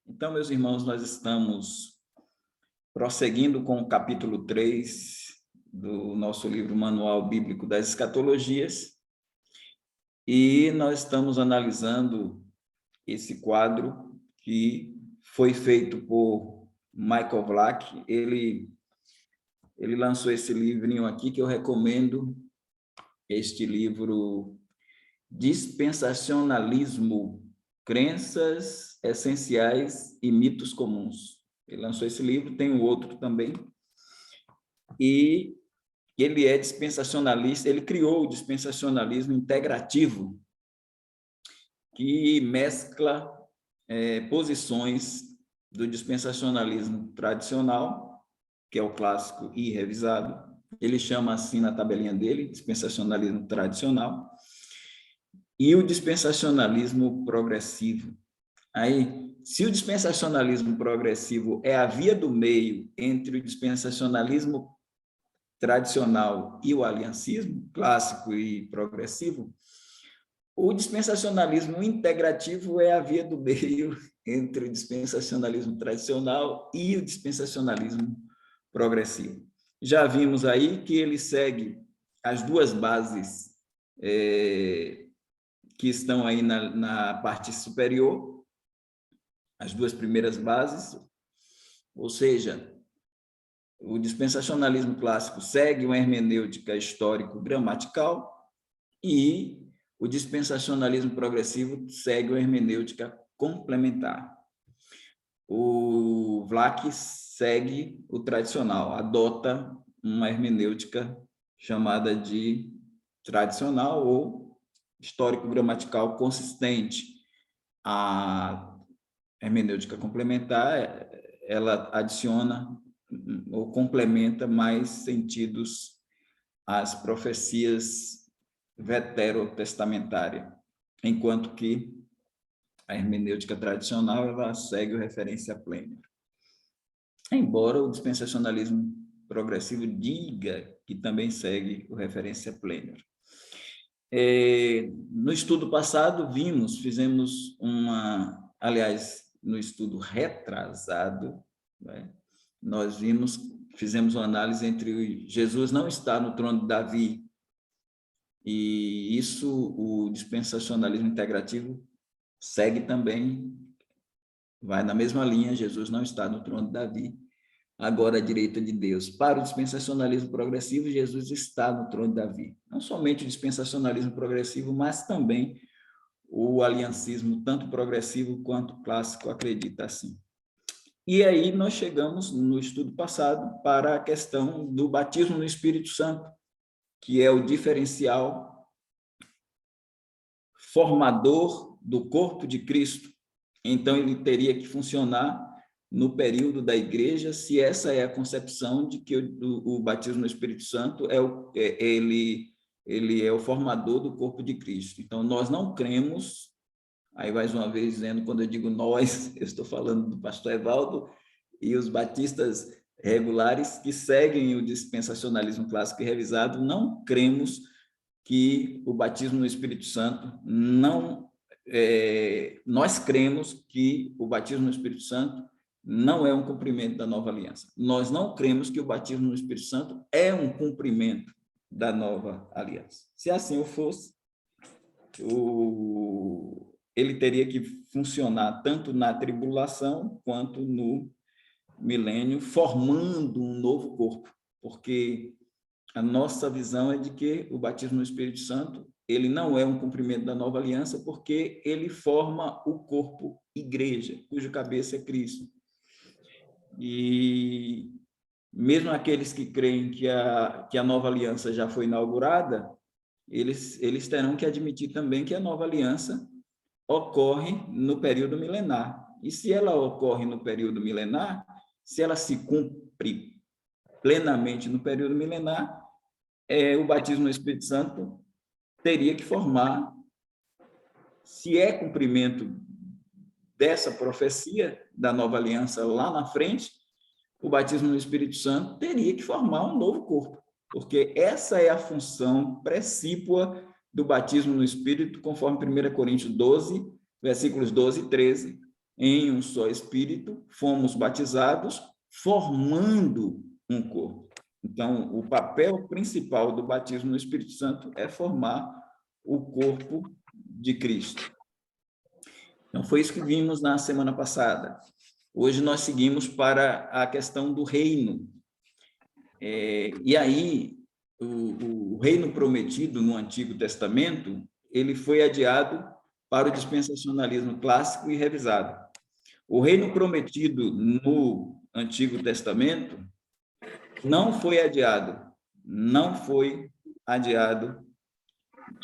Então, meus irmãos, nós estamos prosseguindo com o capítulo 3 do nosso livro Manual Bíblico das Escatologias, e nós estamos analisando esse quadro que foi feito por Michael Vlach. Ele lançou esse livrinho aqui que eu recomendo, este livro Dispensacionalismo, Crenças Essenciais e Mitos Comuns. Ele lançou esse livro, tem um outro também, e ele é dispensacionalista, ele criou o dispensacionalismo integrativo, que mescla posições do dispensacionalismo tradicional, que é o clássico e revisado, ele chama assim na tabelinha dele, dispensacionalismo tradicional, e o dispensacionalismo progressivo. Aí, se o dispensacionalismo progressivo é a via do meio entre o dispensacionalismo tradicional e o aliancismo, clássico e progressivo, o dispensacionalismo integrativo é a via do meio entre o dispensacionalismo tradicional e o dispensacionalismo progressivo. Já vimos aí que ele segue as duas bases que estão aí na parte superior, as duas primeiras bases, ou seja, o dispensacionalismo clássico segue uma hermenêutica histórico-gramatical e o dispensacionalismo progressivo segue uma hermenêutica complementar. O Vlach segue o tradicional, adota uma hermenêutica chamada de tradicional ou histórico-gramatical consistente. A hermenêutica complementar, ela adiciona ou complementa mais sentidos às profecias veterotestamentárias, enquanto que a hermenêutica tradicional ela segue o referência plena. Embora o dispensacionalismo progressivo diga que também segue o referência plena. No estudo passado, fizemos no estudo retrasado, né, nós fizemos uma análise entre Jesus não estar no trono de Davi, e isso o dispensacionalismo integrativo segue também, vai na mesma linha, Jesus não está no trono de Davi, agora à direita de Deus. Para o dispensacionalismo progressivo, Jesus está no trono de Davi. Não somente o dispensacionalismo progressivo, mas também o aliancismo, tanto progressivo quanto clássico, acredita assim. E aí nós chegamos, no estudo passado, para a questão do batismo no Espírito Santo, que é o diferencial formador do corpo de Cristo. Então, ele teria que funcionar no período da igreja, se essa é a concepção de que o batismo no Espírito Santo ele é o formador do corpo de Cristo. Então, nós não cremos, aí mais uma vez dizendo, quando eu digo nós, eu estou falando do pastor Evaldo e os batistas regulares que seguem o dispensacionalismo clássico e revisado, não cremos que o batismo no Espírito Santo nós cremos que o batismo no Espírito Santo não é um cumprimento da nova aliança. Nós não cremos que o batismo no Espírito Santo é um cumprimento da nova aliança. Se assim fosse, ele teria que funcionar tanto na tribulação quanto no milênio, formando um novo corpo, porque a nossa visão é de que o batismo no Espírito Santo ele não é um cumprimento da nova aliança, porque ele forma o corpo igreja, cujo cabeça é Cristo. E mesmo aqueles que creem que a nova aliança já foi inaugurada, eles terão que admitir também que a nova aliança ocorre no período milenar. E se ela ocorre no período milenar, se ela se cumpre plenamente no período milenar, o batismo no Espírito Santo teria que formar, se é cumprimento dessa profecia da nova aliança lá na frente, o batismo no Espírito Santo teria que formar um novo corpo, porque essa é a função precípua do batismo no Espírito, conforme 1 Coríntios 12, versículos 12 e 13, em um só Espírito, fomos batizados, formando um corpo. Então, o papel principal do batismo no Espírito Santo é formar o corpo de Cristo. Então, foi isso que vimos na semana passada. Hoje nós seguimos para a questão do reino. E aí, o reino prometido no Antigo Testamento, ele foi adiado para o dispensacionalismo clássico e revisado. O reino prometido no Antigo Testamento não foi adiado, não foi adiado.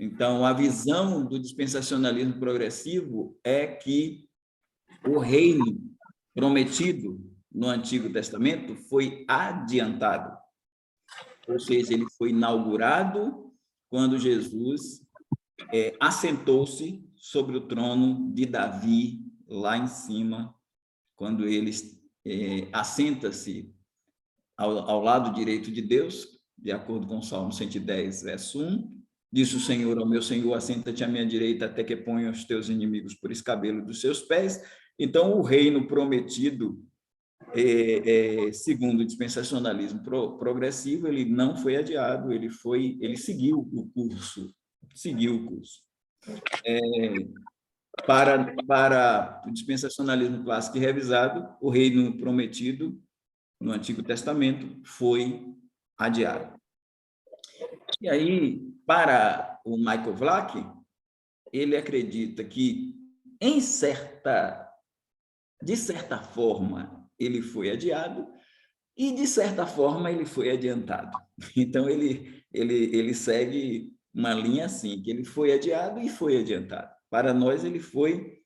Então, a visão do dispensacionalismo progressivo é que o reino prometido no Antigo Testamento foi adiantado. Ou seja, ele foi inaugurado quando Jesus assentou-se sobre o trono de Davi, lá em cima, quando ele assenta-se ao lado direito de Deus, de acordo com o Salmo 110, verso 1, disse o Senhor ao meu Senhor, assenta-te à minha direita até que ponha os teus inimigos por escabelo dos seus pés. Então, o reino prometido, segundo o dispensacionalismo progressivo, ele não foi adiado, ele seguiu o curso, Para o dispensacionalismo clássico e revisado, o reino prometido no Antigo Testamento foi adiado. E aí, para o Michael Vlach, ele acredita que, de certa forma, ele foi adiado e, de certa forma, ele foi adiantado. Então, ele segue uma linha assim, que ele foi adiado e foi adiantado. Para nós, ele foi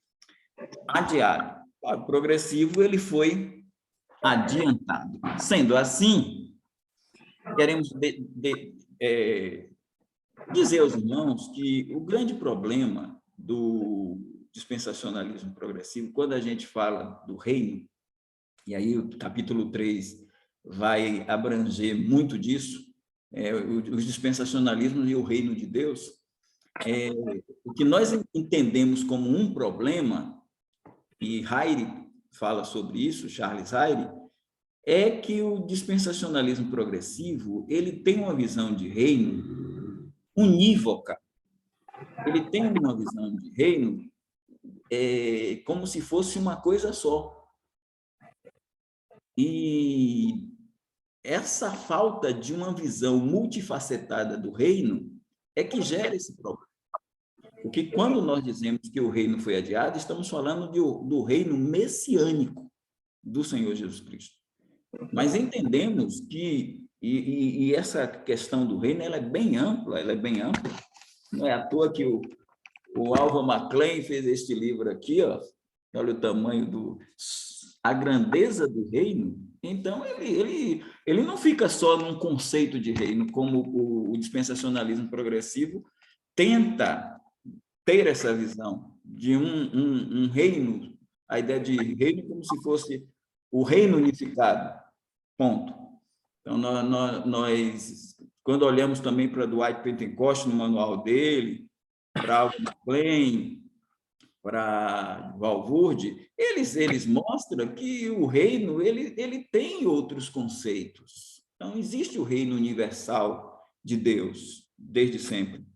adiado. Para o progressivo, ele foi adiantado. Sendo assim, queremos dizer aos irmãos que o grande problema do dispensacionalismo progressivo, quando a gente fala do reino, e aí o capítulo 3 vai abranger muito disso, os dispensacionalismos e o reino de Deus, o que nós entendemos como um problema, e Hayre fala sobre isso, Charles Hayre, é que o dispensacionalismo progressivo ele tem uma visão de reino unívoca. Ele tem uma visão de reino como se fosse uma coisa só. E essa falta de uma visão multifacetada do reino é que gera esse problema. Porque quando nós dizemos que o reino foi adiado, estamos falando do reino messiânico do Senhor Jesus Cristo. Mas entendemos que, e essa questão do reino, ela é bem ampla, Não é à toa que o Alva McClain fez este livro aqui, ó, olha o tamanho a grandeza do reino. Então, ele não fica só num conceito de reino, como o dispensacionalismo progressivo tenta ter essa visão de um reino, a ideia de reino como se fosse o reino unificado, ponto. Então, nós quando olhamos também para Dwight Pentecost, no manual dele, para Alvin McClain, para Walvoord, eles mostram que o reino ele tem outros conceitos. Então, existe o reino universal de Deus, desde sempre.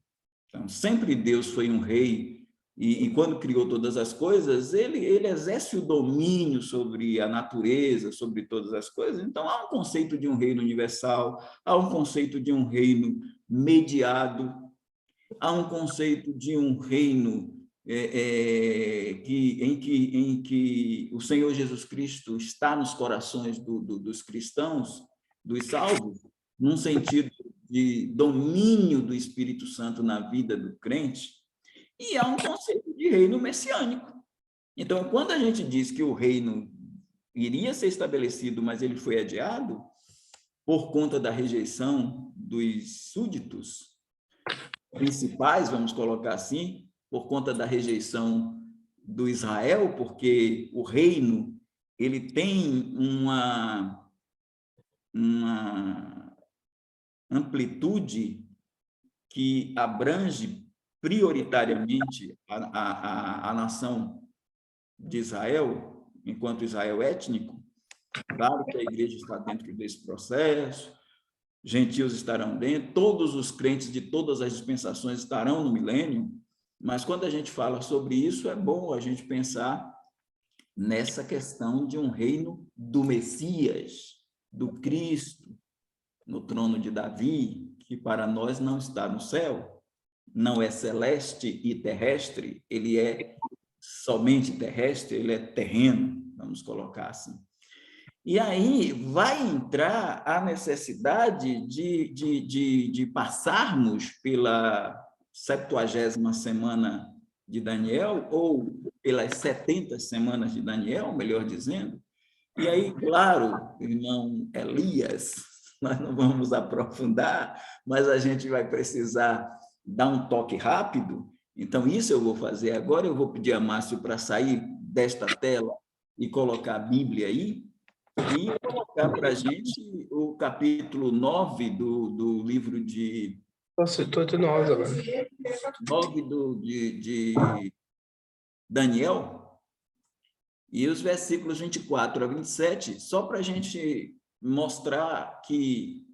Então, sempre Deus foi um rei, e quando criou todas as coisas, ele exerce o domínio sobre a natureza, sobre todas as coisas. Então, há um conceito de um reino universal, há um conceito de um reino mediado, há um conceito de um reino em que o Senhor Jesus Cristo está nos corações dos cristãos, dos salvos, num sentido de domínio do Espírito Santo na vida do crente, e há um conceito de reino messiânico. Então, quando a gente diz que o reino iria ser estabelecido, mas ele foi adiado por conta da rejeição dos súditos principais, vamos colocar assim, por conta da rejeição do Israel, porque o reino ele tem uma amplitude que abrange prioritariamente a nação de Israel, enquanto Israel étnico. Claro que a igreja está dentro desse processo, gentios estarão dentro, todos os crentes de todas as dispensações estarão no milênio, mas quando a gente fala sobre isso, é bom a gente pensar nessa questão de um reino do Messias, do Cristo, no trono de Davi, que para nós não está no céu, não é celeste e terrestre, ele é somente terrestre, ele é terreno, vamos colocar assim. E aí vai entrar a necessidade de passarmos pela 70ª semana de Daniel, ou pelas 70 semanas de Daniel, melhor dizendo. E aí, claro, irmão Elias, nós não vamos aprofundar, mas a gente vai precisar dar um toque rápido. Então, isso eu vou fazer agora. Eu vou pedir a Márcio para sair desta tela e colocar a Bíblia aí, e colocar para a gente o capítulo 9 do livro de... Nossa, eu estou de nós agora. 9 de Daniel, e os versículos 24 a 27, só para a gente mostrar que,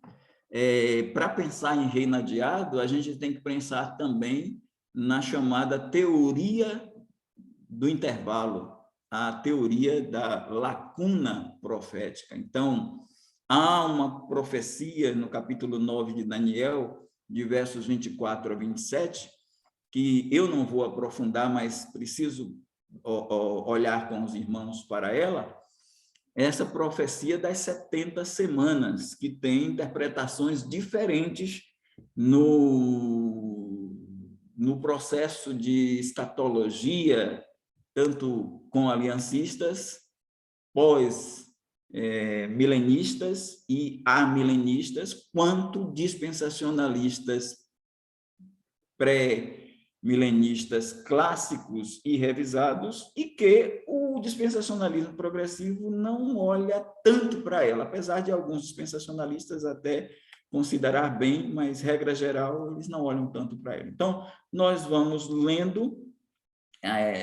para pensar em reino adiado, a gente tem que pensar também na chamada teoria do intervalo, a teoria da lacuna profética. Então, há uma profecia no capítulo 9 de Daniel, de versos 24 a 27, que eu não vou aprofundar, mas preciso olhar com os irmãos para ela, essa profecia das 70 semanas, que tem interpretações diferentes no processo de escatologia, tanto com aliancistas, pós-milenistas e amilenistas, quanto dispensacionalistas pré-milenistas clássicos e revisados, e que o dispensacionalismo progressivo não olha tanto para ela, apesar de alguns dispensacionalistas até considerar bem, mas, regra geral, eles não olham tanto para ela. Então, nós vamos lendo,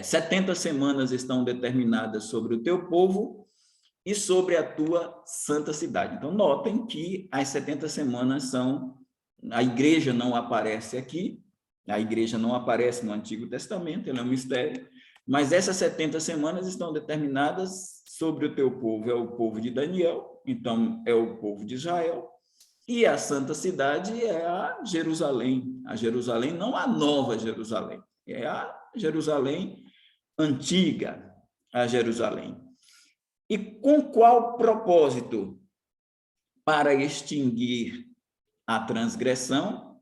70 semanas estão determinadas sobre o teu povo e sobre a tua santa cidade. Então, notem que as 70 semanas são... A igreja não aparece aqui, a igreja não aparece no Antigo Testamento, ela é um mistério, mas essas 70 semanas estão determinadas sobre o teu povo, é o povo de Daniel, então é o povo de Israel, e a santa cidade é a Jerusalém, não a nova Jerusalém, é a Jerusalém antiga, a Jerusalém. E com qual propósito? Para extinguir a transgressão,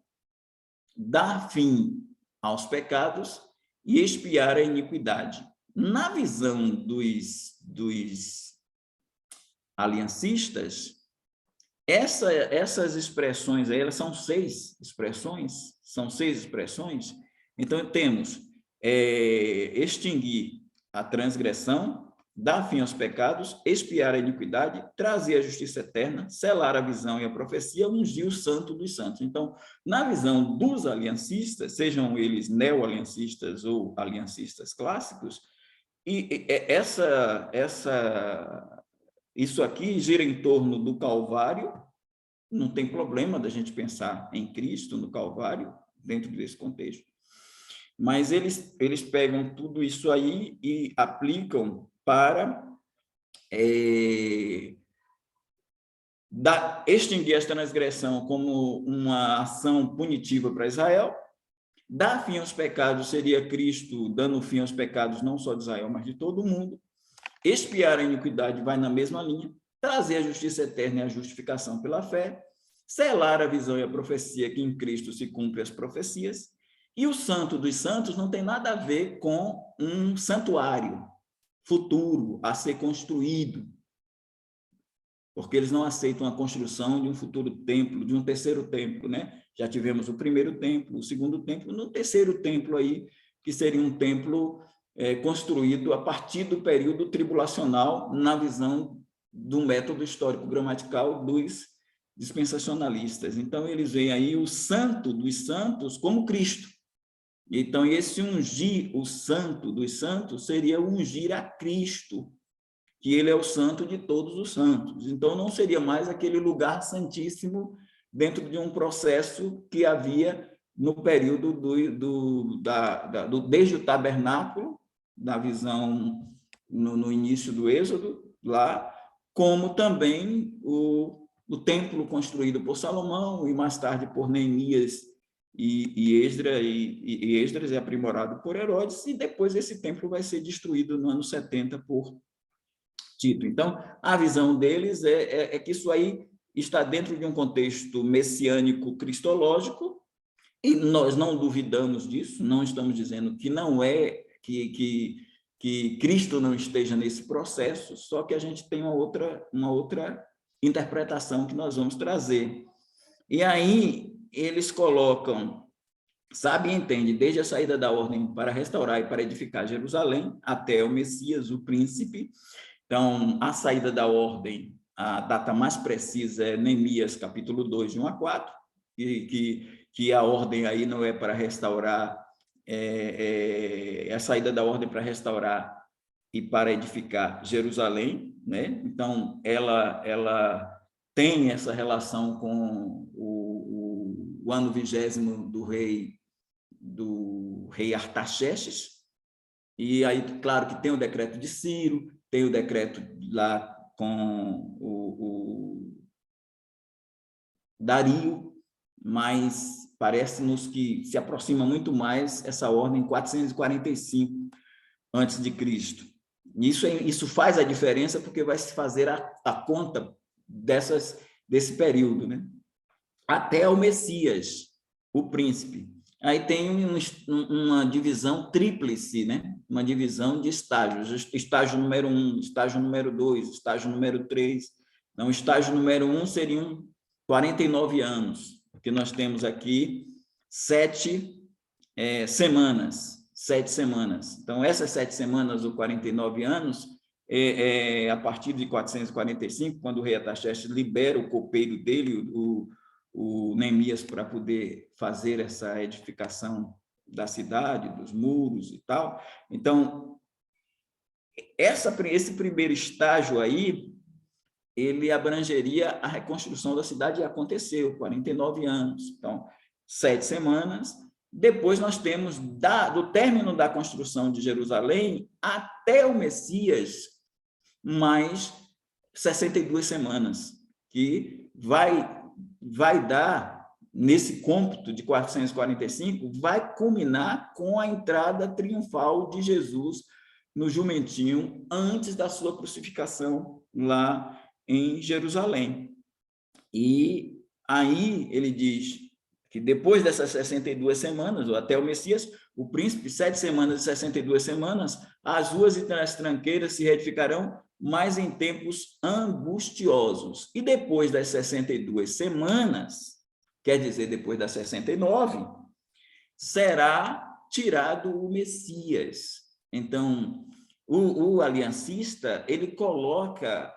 dar fim aos pecados e expiar a iniquidade. Na visão dos aliancistas, essas expressões aí, elas são 6 expressões, Então, temos extinguir a transgressão, dar fim aos pecados, expiar a iniquidade, trazer a justiça eterna, selar a visão e a profecia, ungir o santo dos santos. Então, na visão dos aliancistas, sejam eles neo-aliancistas ou aliancistas clássicos, isso aqui gira em torno do Calvário. Não tem problema da gente pensar em Cristo no Calvário, dentro desse contexto. Mas eles pegam tudo isso aí e aplicam para extinguir esta transgressão como uma ação punitiva para Israel. Dar fim aos pecados seria Cristo dando fim aos pecados não só de Israel, mas de todo o mundo. Expiar a iniquidade vai na mesma linha. Trazer a justiça eterna e a justificação pela fé. Selar a visão e a profecia, que em Cristo se cumpre as profecias. E o santo dos santos não tem nada a ver com um santuário futuro a ser construído, porque eles não aceitam a construção de um futuro templo, de um terceiro templo, né? Já tivemos o primeiro templo, o segundo templo, no terceiro templo aí, que seria um templo construído a partir do período tribulacional, na visão do método histórico-gramatical dos dispensacionalistas. Então, eles veem aí o santo dos santos como Cristo. Então, esse ungir o santo dos santos seria ungir a Cristo, que ele é o santo de todos os santos. Então, não seria mais aquele lugar santíssimo dentro de um processo que havia no período desde o tabernáculo, da visão no início do Êxodo, lá, como também o templo construído por Salomão e mais tarde por Neemias e Esdras é aprimorado por Herodes, e depois esse templo vai ser destruído no ano 70 por Tito. Então, a visão deles é que isso aí está dentro de um contexto messiânico cristológico, e nós não duvidamos disso, não estamos dizendo que não é, que Cristo não esteja nesse processo, só que a gente tem uma outra interpretação que nós vamos trazer. E aí eles colocam, sabe e entende, desde a saída da ordem para restaurar e para edificar Jerusalém, até o Messias, o príncipe. Então, a saída da ordem, a data mais precisa é Neemias, capítulo 2, de 1 a 4, que a ordem aí não é para restaurar, a saída da ordem para restaurar e para edificar Jerusalém, né? Então, ela tem essa relação com o ano 20º do rei Artaxerxes, e aí, claro que tem o decreto de Ciro, tem o decreto lá com o Dario, mas parece-nos que se aproxima muito mais essa ordem 445 antes de Cristo. Isso faz a diferença, porque vai se fazer a conta desse período, né? Até o Messias, o príncipe. Aí tem uma divisão tríplice, né? Uma divisão de estágios. Estágio número 1, estágio número 2, estágio número 3. Então, o estágio número 1 seriam 49 anos, porque nós temos aqui 7 semanas. 7 semanas. Então, essas 7 semanas, ou 49 anos, a partir de 445, quando o rei Artaxerxes libera o copeiro dele, o Neemias, para poder fazer essa edificação da cidade, dos muros e tal. Então, esse primeiro estágio aí, ele abrangeria a reconstrução da cidade, e aconteceu, 49 anos. Então, 7 semanas. Depois nós temos, do término da construção de Jerusalém até o Messias, mais 62 semanas, que vai dar, nesse cômputo de 445, vai culminar com a entrada triunfal de Jesus no jumentinho, antes da sua crucificação lá em Jerusalém. E aí ele diz que depois dessas 62 semanas, ou até o Messias, o príncipe, 7 semanas e 62 semanas, as ruas e as tranqueiras se reedificarão, mas em tempos angustiosos. E depois das 62 semanas, quer dizer, depois das 69, será tirado o Messias. Então, o aliancista, ele coloca,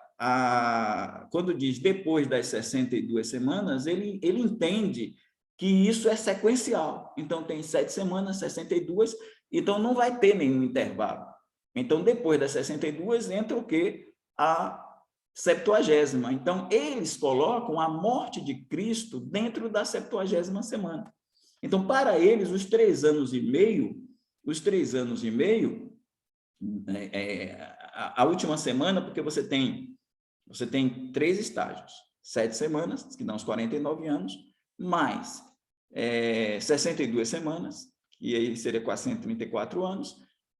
quando diz depois das 62 semanas, ele entende que isso é sequencial. Então, tem 7 semanas, 62, então não vai ter nenhum intervalo. Então, depois das 62, entra o quê? A 70ª. Então, eles colocam a morte de Cristo dentro da 70ª semana. Então, para eles, os 3 anos e meio, a última semana, porque você tem 3 estágios, 7 semanas, que dão os 49 anos, mais 62 semanas, que aí seria 434 anos,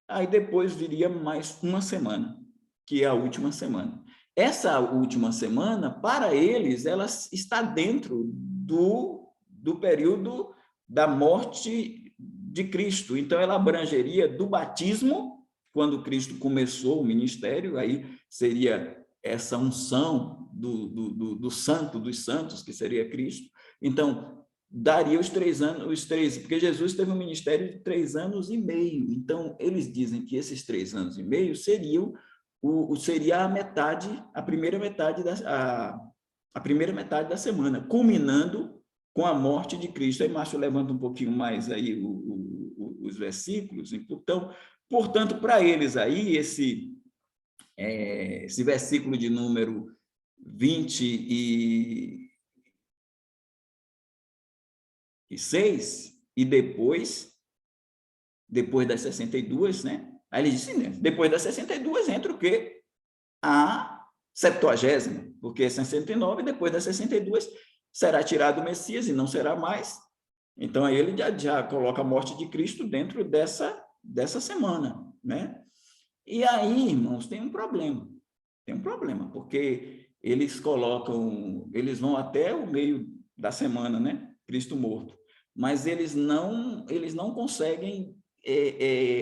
aí depois viria mais uma semana, que é a última semana. Essa última semana, para eles, ela está dentro do período da morte de Cristo. Então, ela abrangeria do batismo, quando Cristo começou o ministério, aí seria essa unção do santo dos santos, que seria Cristo. Então, daria os 3 anos, porque Jesus teve um ministério de 3 anos e meio. Então, eles dizem que esses 3 anos e meio seria a primeira metade da semana, culminando com a morte de Cristo. Aí, Márcio, levanta um pouquinho mais aí os versículos. Então, portanto, para eles aí, esse versículo de número 26, e depois das 62, né? Aí ele disse, né? Depois das 62 entra o quê? A 70ª, porque é 69, depois das 62 será tirado o Messias e não será mais. Então, aí ele já coloca a morte de Cristo dentro dessa semana, né? E aí, irmãos, tem um problema. Tem um problema, porque eles vão até o meio da semana, né? Cristo morto. Mas eles não conseguem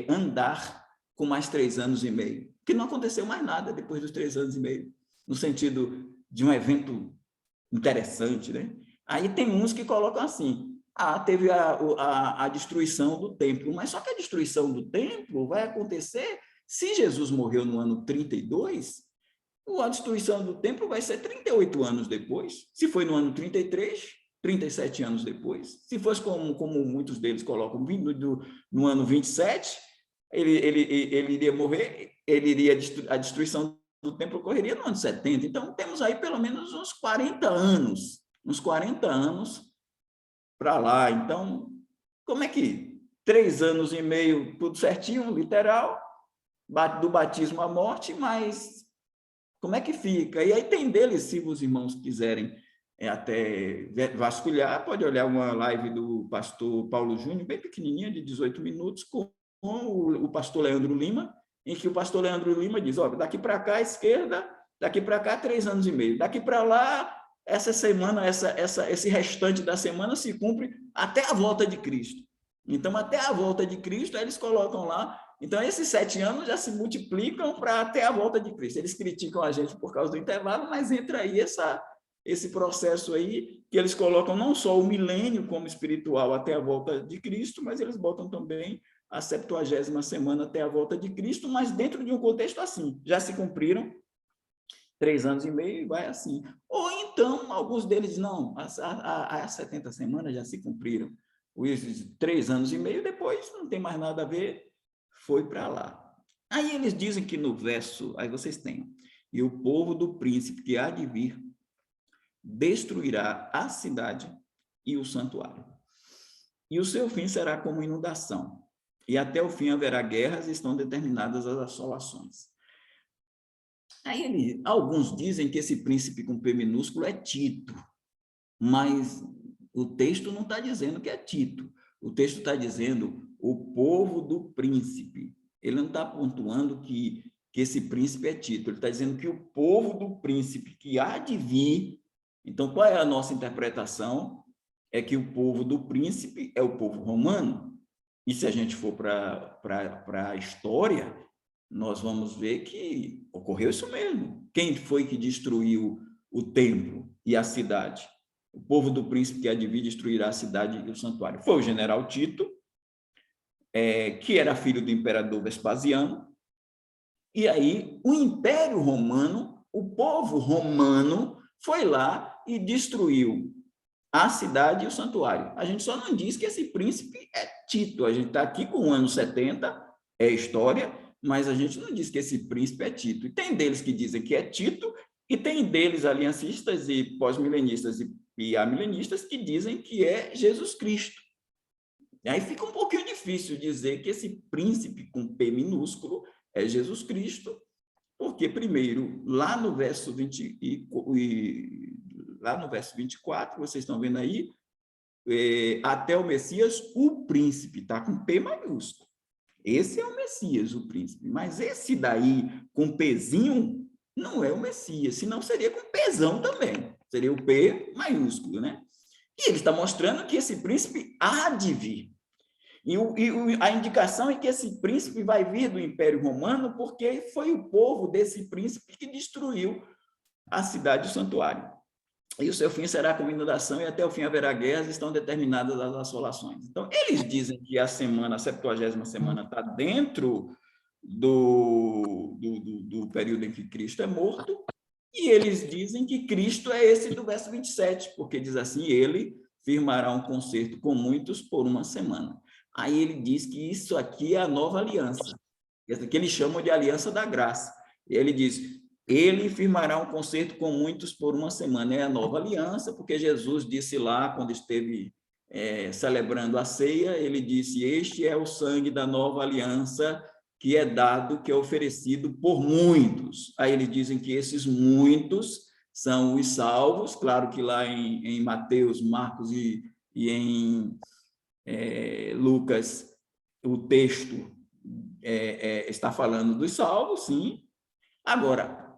andar com mais 3 anos e meio. Porque não aconteceu mais nada depois dos 3 anos e meio, no sentido de um evento interessante, né? Aí tem uns que colocam assim, teve a destruição do templo, mas só que a destruição do templo vai acontecer se Jesus morreu no ano 32, a destruição do templo vai ser 38 anos depois. Se foi no ano 33, 37 anos depois. Se fosse como muitos deles colocam, no ano 27, ele iria morrer, a destruição do templo ocorreria no ano 70. Então, temos aí pelo menos uns 40 anos para lá. Então, como é que 3 anos e meio, tudo certinho, literal, do batismo à morte, mas como é que fica? E aí tem deles, se os irmãos quiserem até vasculhar, pode olhar uma live do pastor Paulo Júnior, bem pequenininha, de 18 minutos, com o pastor Leandro Lima, em que o pastor Leandro Lima diz, daqui para cá, à esquerda, daqui para cá, 3 anos e meio, daqui para lá, essa semana, esse restante da semana se cumpre até a volta de Cristo. Então, até a volta de Cristo, eles colocam lá. Então, esses 7 anos já se multiplicam para até a volta de Cristo. Eles criticam a gente por causa do intervalo, mas entra aí esse processo aí, que eles colocam não só o milênio como espiritual até a volta de Cristo, mas eles botam também a 70ª semana até a volta de Cristo, mas dentro de um contexto assim. Já se cumpriram 3 anos e meio e vai assim. Ou então, alguns deles, não, as 70 semanas já se cumpriram. Os 3 anos e meio, depois não tem mais nada a ver, foi para lá. Aí eles dizem que no verso, aí vocês têm, e o povo do príncipe que há de vir destruirá a cidade e o santuário. E o seu fim será como inundação. E até o fim haverá guerras e estão determinadas as assolações. Aí alguns dizem que esse príncipe com P minúsculo é Tito, mas o texto não está dizendo que é Tito. O texto está dizendo o povo do príncipe. Ele não está pontuando que esse príncipe é Tito. Ele está dizendo que o povo do príncipe que há de vir. Então, qual é a nossa interpretação? É que o povo do príncipe é o povo romano. E se a gente for para a história, nós vamos ver que ocorreu isso mesmo. Quem foi que destruiu o templo e a cidade? O povo do príncipe que há de vir destruirá a cidade e o santuário. Foi o general Tito, que era filho do imperador Vespasiano, e aí o Império Romano, o povo romano, foi lá e destruiu a cidade e o santuário. A gente só não diz que esse príncipe é Tito. A gente está aqui com o ano 70, é história, mas a gente não diz que esse príncipe é Tito. E tem deles que dizem que é Tito, e tem deles aliancistas e pós-milenistas e amilenistas que dizem que é Jesus Cristo. E aí fica um pouquinho difícil dizer que esse príncipe com P minúsculo é Jesus Cristo, porque, primeiro, lá no verso 24, vocês estão vendo aí, até o Messias, o príncipe, está com P maiúsculo. Esse é o Messias, o príncipe. Mas esse daí, com Pzinho, não é o Messias, senão seria com Pzão também. Seria o P maiúsculo, né? E ele está mostrando que esse príncipe há de vir. E a indicação é que esse príncipe vai vir do Império Romano, porque foi o povo desse príncipe que destruiu a cidade e o santuário. E o seu fim será como inundação, e até o fim haverá guerras, estão determinadas as assolações. Então, eles dizem que a 70ª semana está dentro do período em que Cristo é morto, e eles dizem que Cristo é esse do verso 27, porque diz assim, ele firmará um concerto com muitos por 1 semana. Aí ele diz que isso aqui é a nova aliança, que eles chamam de aliança da graça. E ele diz, ele firmará um concerto com muitos por uma semana. É a nova aliança, porque Jesus disse lá, quando esteve celebrando a ceia, ele disse, este é o sangue da nova aliança que é dado, que é oferecido por muitos. Aí eles dizem que esses muitos são os salvos, claro que lá em Mateus, Marcos e em Lucas, o texto está falando dos salvos, sim. Agora,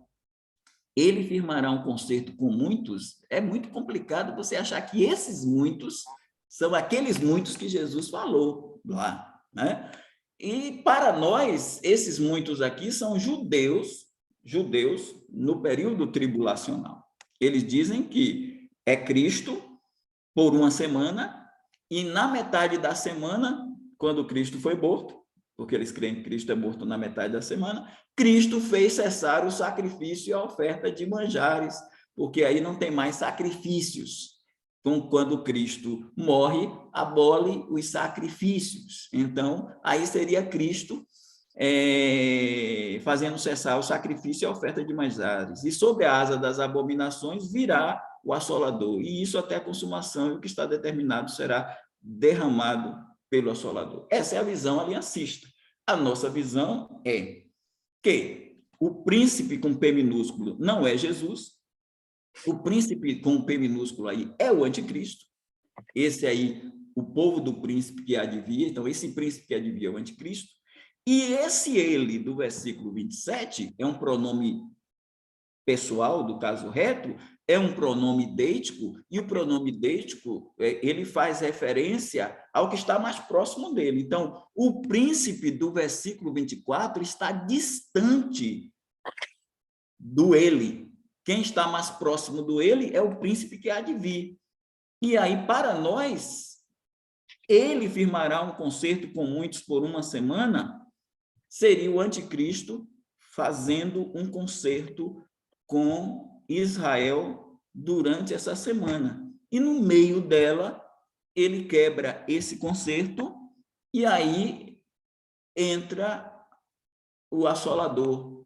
ele firmará um concerto com muitos, é muito complicado você achar que esses muitos são aqueles muitos que Jesus falou lá, né? E para nós, esses muitos aqui são judeus no período tribulacional. Eles dizem que é Cristo por uma semana e na metade da semana, quando Cristo foi morto, porque eles creem que Cristo é morto na metade da semana, Cristo fez cessar o sacrifício e a oferta de manjares, porque aí não tem mais sacrifícios. Então, quando Cristo morre, abole os sacrifícios. Então, aí seria Cristo fazendo cessar o sacrifício e a oferta de manjares. E sobre a asa das abominações virá o assolador. E isso até a consumação, e o que está determinado será derramado pelo assolador. Essa é a visão aliancista. A nossa visão é que o príncipe com P minúsculo não é Jesus, o príncipe com P minúsculo aí é o anticristo, esse aí, o povo do príncipe que advia, então esse príncipe que advia é o anticristo, e esse ele do versículo 27 é um pronome pessoal, do caso reto, é um pronome deítico, e o pronome deítico, ele faz referência ao que está mais próximo dele. Então, o príncipe do versículo 24 está distante do ele. Quem está mais próximo do ele é o príncipe que há de vir. E aí, para nós, ele firmará um concerto com muitos por uma semana, seria o anticristo fazendo um concerto com Israel durante essa semana. E no meio dela, ele quebra esse concerto e aí entra o assolador,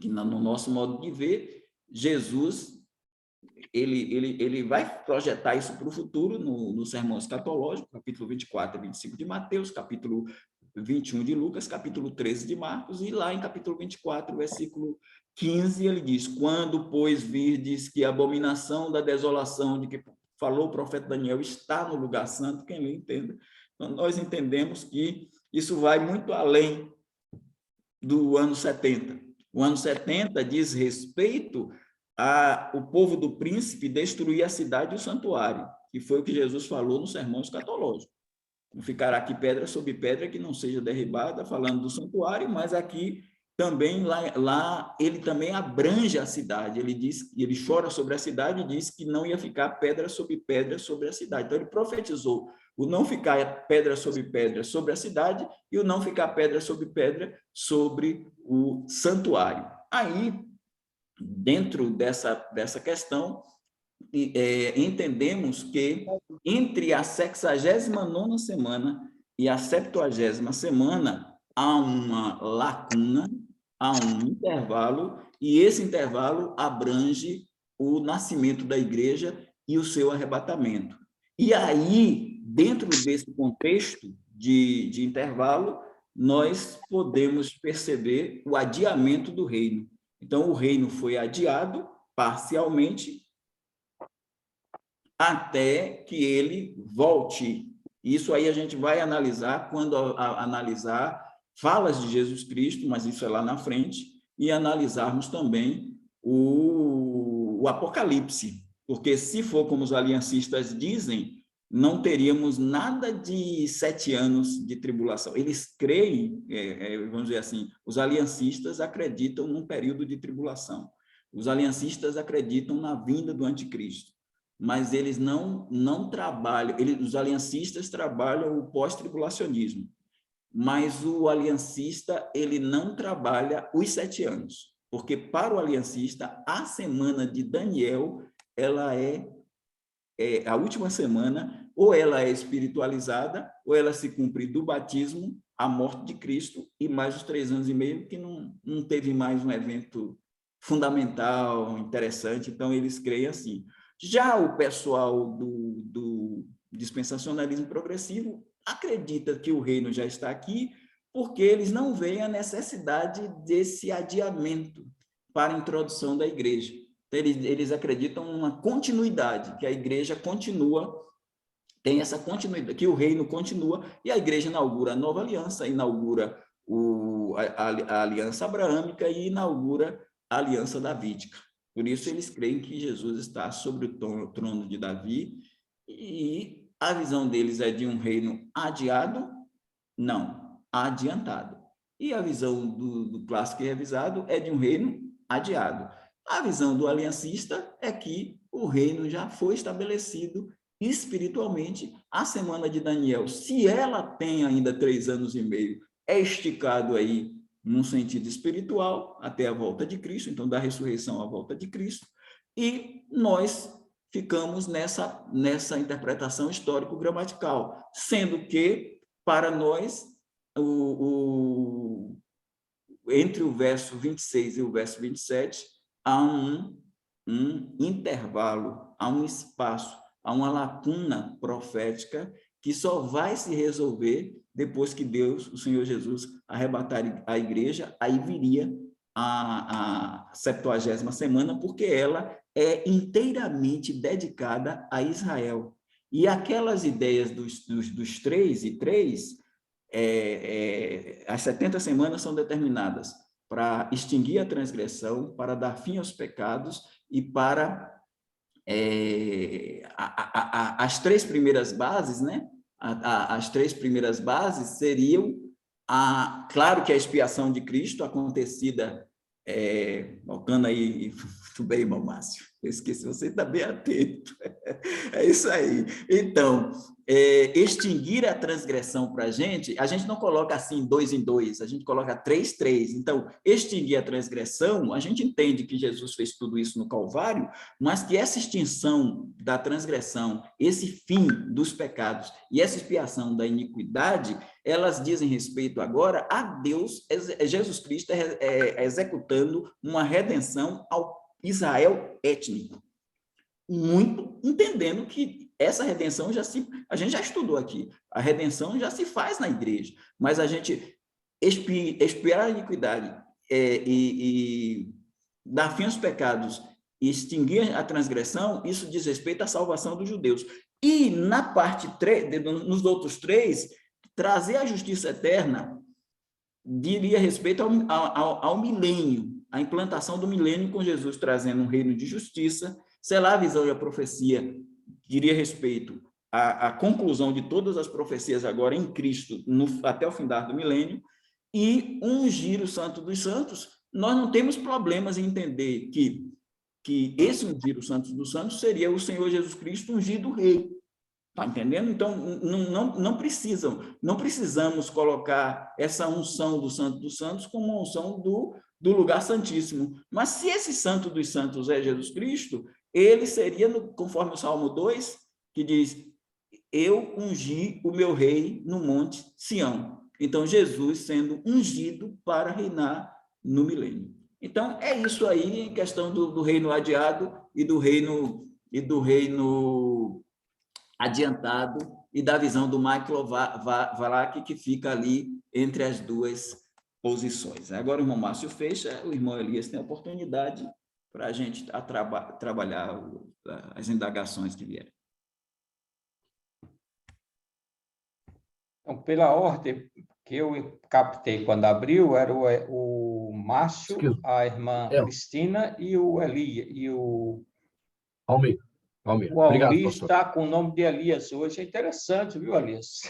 que no nosso modo de ver, Jesus, ele vai projetar isso para o futuro no sermão escatológico, capítulo 24 e 25 de Mateus, capítulo 21 de Lucas, capítulo 13 de Marcos, e lá em capítulo 24, versículo 15, ele diz, quando, pois, virdes que a abominação da desolação de que falou o profeta Daniel está no lugar santo, quem lhe entenda, então, nós entendemos que isso vai muito além do ano 70. O ano 70 diz respeito ao povo do príncipe destruir a cidade e o santuário, que foi o que Jesus falou no sermão escatológico. Não ficará aqui pedra sobre pedra que não seja derribada, falando do santuário, mas aqui também, lá ele também abrange a cidade. Ele diz, ele chora sobre a cidade e diz que não ia ficar pedra sobre a cidade. Então, ele profetizou o não ficar pedra sobre a cidade e o não ficar pedra sobre o santuário. Aí, dentro dessa questão, entendemos que entre a 69ª semana e a 70ª semana há uma lacuna, há um intervalo, e esse intervalo abrange o nascimento da igreja e o seu arrebatamento. E aí, dentro desse contexto de intervalo, nós podemos perceber o adiamento do reino. Então, o reino foi adiado parcialmente até que ele volte. Isso aí a gente vai analisar quando analisar falas de Jesus Cristo, mas isso é lá na frente, e analisarmos também o Apocalipse, porque se for como os aliancistas dizem, não teríamos nada de 7 anos de tribulação. Eles creem, vamos dizer assim, os aliancistas acreditam num período de tribulação. Os aliancistas acreditam na vinda do anticristo, mas eles não trabalham, os aliancistas trabalham o pós-tribulacionismo, mas o aliancista ele não trabalha os 7 anos, porque para o aliancista a semana de Daniel ela é a última semana, ou ela é espiritualizada, ou ela se cumpre do batismo à morte de Cristo, e mais os 3 anos e meio, que não teve mais um evento fundamental, interessante, então eles creem assim. Já o pessoal do dispensacionalismo progressivo acredita que o reino já está aqui, porque eles não veem a necessidade desse adiamento para a introdução da igreja. Eles acreditam numa continuidade, que a igreja continua, tem essa continuidade, que o reino continua, e a igreja inaugura a nova aliança, inaugura a aliança abraâmica e inaugura a aliança davídica. Por isso, eles creem que Jesus está sobre o trono de Davi, e a visão deles é de um reino adiado, não, adiantado. E a visão do clássico e revisado é de um reino adiado. A visão do aliancista é que o reino já foi estabelecido espiritualmente. A semana de Daniel, se ela tem ainda 3 anos e meio, é esticado aí num sentido espiritual até a volta de Cristo, então da ressurreição à volta de Cristo, e nós ficamos nessa interpretação histórico-gramatical, sendo que, para nós, entre o verso 26 e o verso 27, há um intervalo, há um espaço, há uma lacuna profética que só vai se resolver depois que Deus, o Senhor Jesus, arrebatar a igreja, aí viria a 70ª semana, porque ela é inteiramente dedicada a Israel. E aquelas ideias dos 3 e 3, as 70 semanas são determinadas para extinguir a transgressão, para dar fim aos pecados e para as 3 primeiras bases, né? As 3 primeiras bases seriam, claro que a expiação de Cristo acontecida, voltando aí, muito bem, irmão Márcio, eu esqueci, você está bem atento, é isso aí. Então, extinguir a transgressão para a gente não coloca assim 2 em 2, a gente coloca 3, 3. Então, extinguir a transgressão, a gente entende que Jesus fez tudo isso no Calvário, mas que essa extinção da transgressão, esse fim dos pecados e essa expiação da iniquidade, elas dizem respeito agora a Deus, Jesus Cristo executando uma redenção ao Israel étnico, muito entendendo que essa redenção a gente já estudou aqui, a redenção já se faz na igreja, mas a gente expiar a iniquidade e dar fim aos pecados e extinguir a transgressão, isso diz respeito à salvação dos judeus. E na parte 3, nos outros 3, trazer a justiça eterna diria respeito ao milênio, a implantação do milênio com Jesus trazendo um reino de justiça, selar a visão e a profecia diria respeito à conclusão de todas as profecias agora em Cristo até o findar do milênio, e ungir o Santo dos Santos. Nós não temos problemas em entender que esse ungir o Santo dos Santos seria o Senhor Jesus Cristo ungido rei. Está entendendo? Então, não precisamos colocar essa unção do Santo dos Santos como uma unção do lugar santíssimo. Mas se esse Santo dos Santos é Jesus Cristo, ele seria, conforme o Salmo 2, que diz, eu ungi o meu rei no monte Sião. Então, Jesus sendo ungido para reinar no milênio. Então, é isso aí em questão do reino adiado e do reino adiantado e da visão do Michael Wallach, que fica ali entre as duas posições. Agora o irmão Márcio fecha, o irmão Elias tem a oportunidade para a gente trabalhar as indagações que vierem. Então, pela ordem que eu captei quando abriu, era o Márcio, a irmã Cristina e o Elias, e o Almir. O Almir está com o nome de Elias hoje. É interessante, viu, Elias?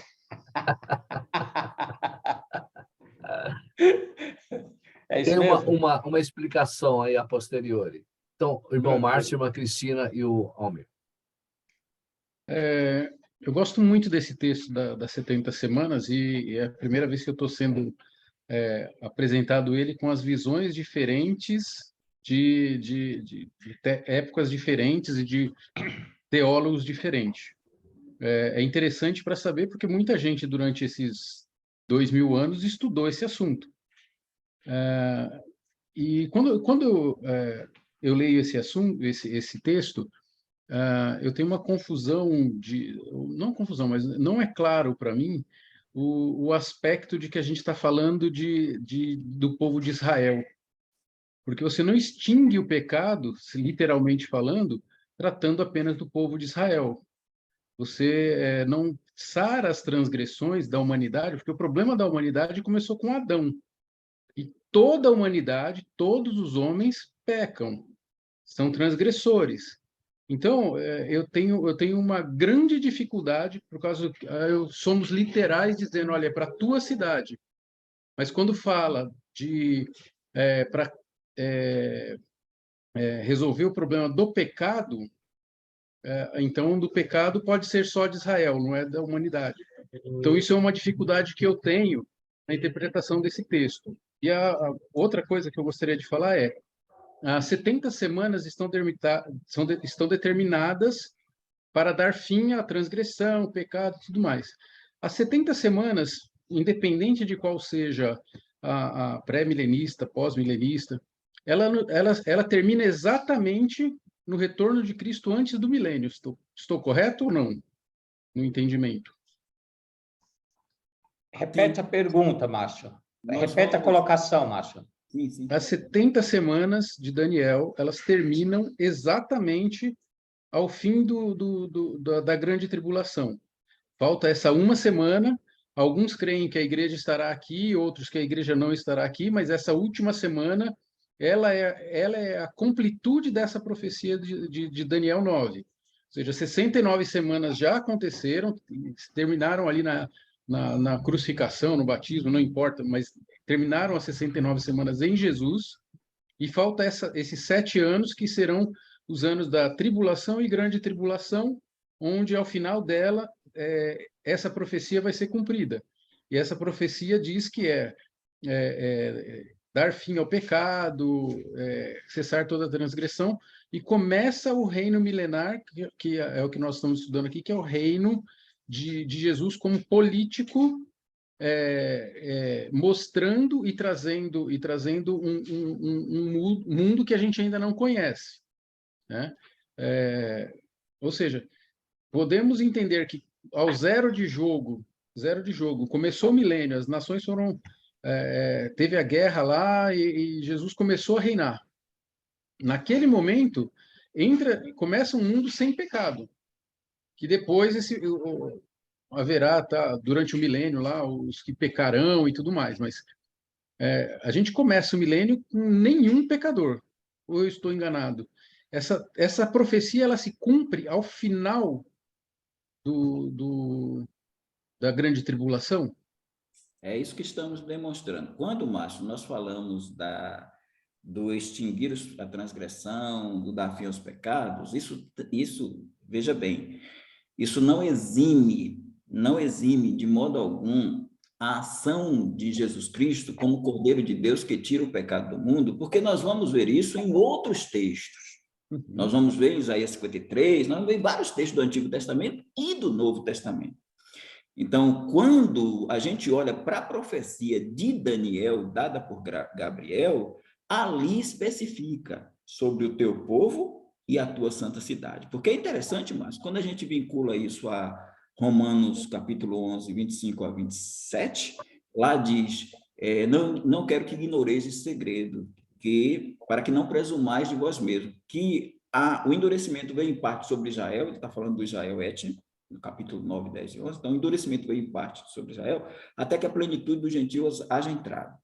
É isso. Tem uma explicação aí a posteriori. Então, o irmão Márcio, a irmã Cristina e o Almir. Eu gosto muito desse texto das 70 semanas e é a primeira vez que eu estou sendo apresentado ele com as visões diferentes de épocas diferentes e de teólogos diferentes. É interessante para saber, porque muita gente, durante esses 2000 anos, estudou esse assunto. E quando eu leio esse assunto, esse texto, eu tenho uma confusão não confusão, mas não é claro para mim o aspecto de que a gente está falando do povo de Israel, porque você não extingue o pecado, literalmente falando, tratando apenas do povo de Israel. Você não sara as transgressões da humanidade, porque o problema da humanidade começou com Adão. E toda a humanidade, todos os homens pecam, são transgressores. Então, eu tenho uma grande dificuldade, por causa que somos literais dizendo, olha, é para a tua cidade. Mas quando fala para resolver o problema do pecado, então, do pecado pode ser só de Israel, não é da humanidade. Então, isso é uma dificuldade que eu tenho na interpretação desse texto. E a outra coisa que eu gostaria de falar as 70 semanas estão determinadas para dar fim à transgressão, ao pecado e tudo mais. As 70 semanas, independente de qual seja a pré-milenista, pós-milenista, ela termina exatamente no retorno de Cristo antes do milênio. Estou correto ou não no entendimento? Repete a pergunta, Márcio. Repete a colocação, Márcio. Sim. As 70 semanas de Daniel, elas terminam exatamente ao fim da grande tribulação. Falta essa uma semana. Alguns creem que a igreja estará aqui, outros que a igreja não estará aqui, mas essa última semana, ela é a completude dessa profecia de Daniel 9. Ou seja, 69 semanas já aconteceram, terminaram ali na crucificação, no batismo, não importa, mas terminaram as 69 semanas em Jesus, e falta esses 7 anos que serão os anos da tribulação e grande tribulação, onde ao final dela essa profecia vai ser cumprida. E essa profecia diz que dar fim ao pecado, cessar toda transgressão, e começa o reino milenar, que é o que nós estamos estudando aqui, que é o reino de Jesus como político, mostrando e trazendo um mundo que a gente ainda não conhece, né? Ou seja, podemos entender que ao zero de jogo, começou o milênio, as nações teve a guerra lá e Jesus começou a reinar. Naquele momento, começa um mundo sem pecado, que depois haverá, durante o milênio lá, os que pecarão e tudo mais, mas a gente começa o milênio com nenhum pecador, ou eu estou enganado? Essa profecia, ela se cumpre ao final da grande tribulação? É isso que estamos demonstrando. Quando, Márcio, nós falamos do extinguir a transgressão, do dar fim aos pecados, isso, veja bem, isso não exime de modo algum a ação de Jesus Cristo como Cordeiro de Deus que tira o pecado do mundo, porque nós vamos ver isso em outros textos. Nós vamos ver em Isaías 53, nós vamos ver vários textos do Antigo Testamento e do Novo Testamento. Então, quando a gente olha para a profecia de Daniel, dada por Gabriel, ali especifica sobre o teu povo e a tua santa cidade. Porque é interessante, Márcio, quando a gente vincula isso a Romanos capítulo 11, 25 a 27, lá diz, não quero que ignoreis esse segredo, para que não presumais de vós mesmos, que o endurecimento veio em parte sobre Israel, ele está falando do Israel étnico, no capítulo 9, 10 e 11, então o endurecimento veio em parte sobre Israel, até que a plenitude dos gentios haja entrado.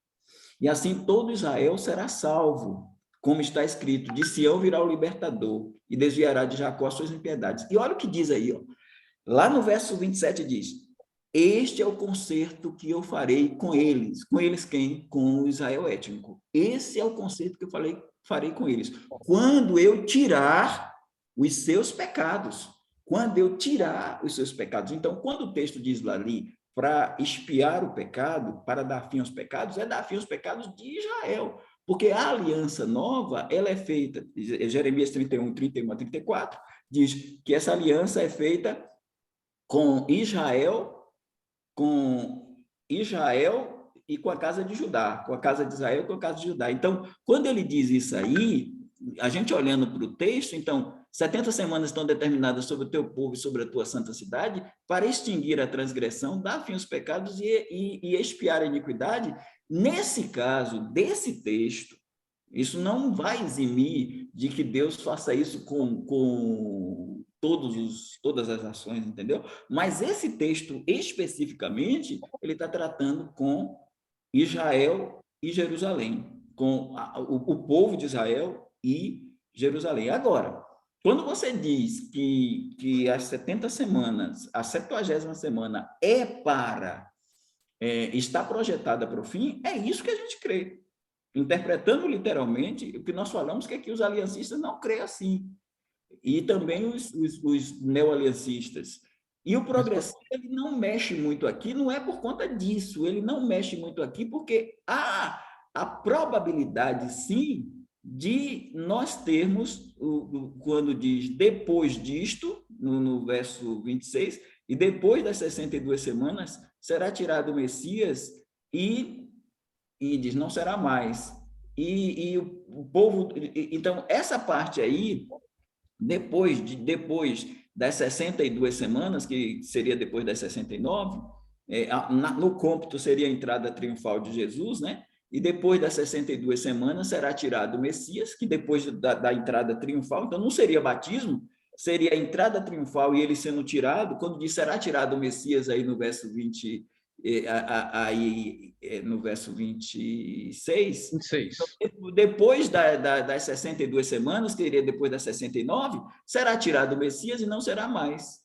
E assim todo Israel será salvo, como está escrito, de Sião virá o libertador, e desviará de Jacó as suas impiedades. E olha o que diz aí, lá no verso 27 diz, este é o concerto que eu farei com eles. Com eles quem? Com o Israel étnico. Esse é o concerto que eu farei com eles. Quando eu tirar os seus pecados. Quando eu tirar os seus pecados. Então, quando o texto diz lá ali, para expiar o pecado, para dar fim aos pecados, é dar fim aos pecados de Israel. Porque a aliança nova, ela é feita, Jeremias 31, 31 a 34, diz que essa aliança é feita com Israel e com a casa de Judá, com a casa de Israel e com a casa de Judá. Então, quando ele diz isso aí, a gente olhando para o texto, então, 70 semanas estão determinadas sobre o teu povo e sobre a tua santa cidade para extinguir a transgressão, dar fim aos pecados e expiar a iniquidade. Nesse caso, desse texto, isso não vai eximir de que Deus faça isso com todas as ações, entendeu? Mas esse texto, especificamente, ele está tratando com Israel e Jerusalém, com o povo de Israel e Jerusalém. Agora, quando você diz que as 70 semanas, a 70ª semana está projetada para o fim, é isso que a gente crê. Interpretando literalmente, o que nós falamos que os aliancistas não creem assim. E também os neoaliancistas. E o progressista ele não mexe muito aqui, não é por conta disso, ele não mexe muito aqui porque há a probabilidade, sim, de nós termos, quando diz depois disto, no verso 26, e depois das 62 semanas, será tirado o Messias e diz, não será mais. E o povo... Então, essa parte aí, depois das 62 semanas, que seria depois das 69, no cômputo seria a entrada triunfal de Jesus, né? E depois das 62 semanas será tirado o Messias, que depois da entrada triunfal, então não seria batismo, seria a entrada triunfal e ele sendo tirado, quando diz será tirado o Messias aí no verso 20, no verso 26, depois das 62 semanas, que seria depois das 69, será tirado o Messias e não será mais.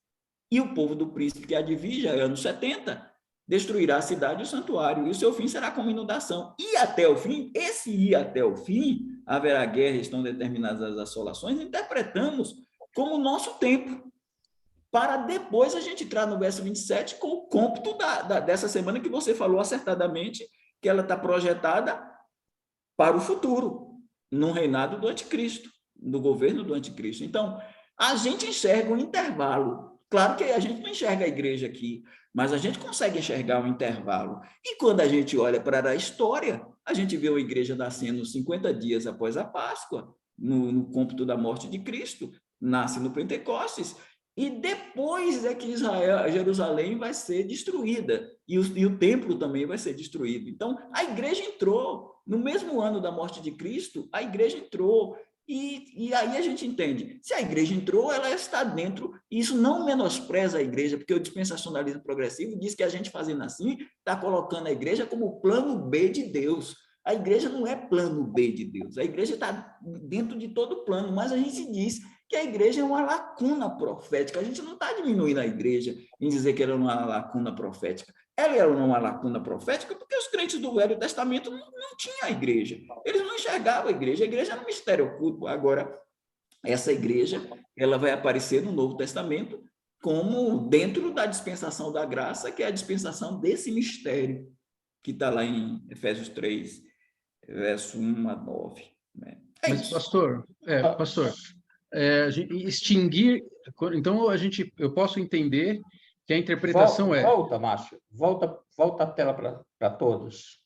E o povo do príncipe que advija, anos 70, destruirá a cidade e o santuário, e o seu fim será como inundação. E até o fim, esse ir até o fim, haverá guerra, estão determinadas as assolações, interpretamos como o nosso tempo, para depois a gente entrar no verso 27 com o cômputo dessa semana que você falou acertadamente, que ela está projetada para o futuro, no reinado do anticristo, no governo do anticristo. Então, a gente enxerga um intervalo. Claro que a gente não enxerga a igreja aqui, mas a gente consegue enxergar um intervalo. E quando a gente olha para a história, a gente vê a igreja nascendo 50 dias após a Páscoa, no cômputo da morte de Cristo, nasce no Pentecostes, e depois é que Jerusalém vai ser destruída, e o templo também vai ser destruído. Então, a igreja entrou, no mesmo ano da morte de Cristo, a igreja entrou, e aí a gente entende, se a igreja entrou, ela está dentro, e isso não menospreza a igreja, porque o dispensacionalismo progressivo diz que a gente fazendo assim, está colocando a igreja como plano B de Deus. A igreja não é plano B de Deus, a igreja está dentro de todo o plano, mas a gente diz que a igreja é uma lacuna profética. A gente não está diminuindo a igreja em dizer que ela é uma lacuna profética. Ela era uma lacuna profética porque os crentes do Velho Testamento não tinham a igreja. Eles não enxergavam a igreja era um mistério oculto. Agora, essa igreja ela vai aparecer no Novo Testamento como dentro da dispensação da graça, que é a dispensação desse mistério, que está lá em Efésios 3, verso 1 a 9. Né? Mas, isso. Pastor, extinguir, então eu posso entender que a interpretação volta, Márcio, volta a tela para todos.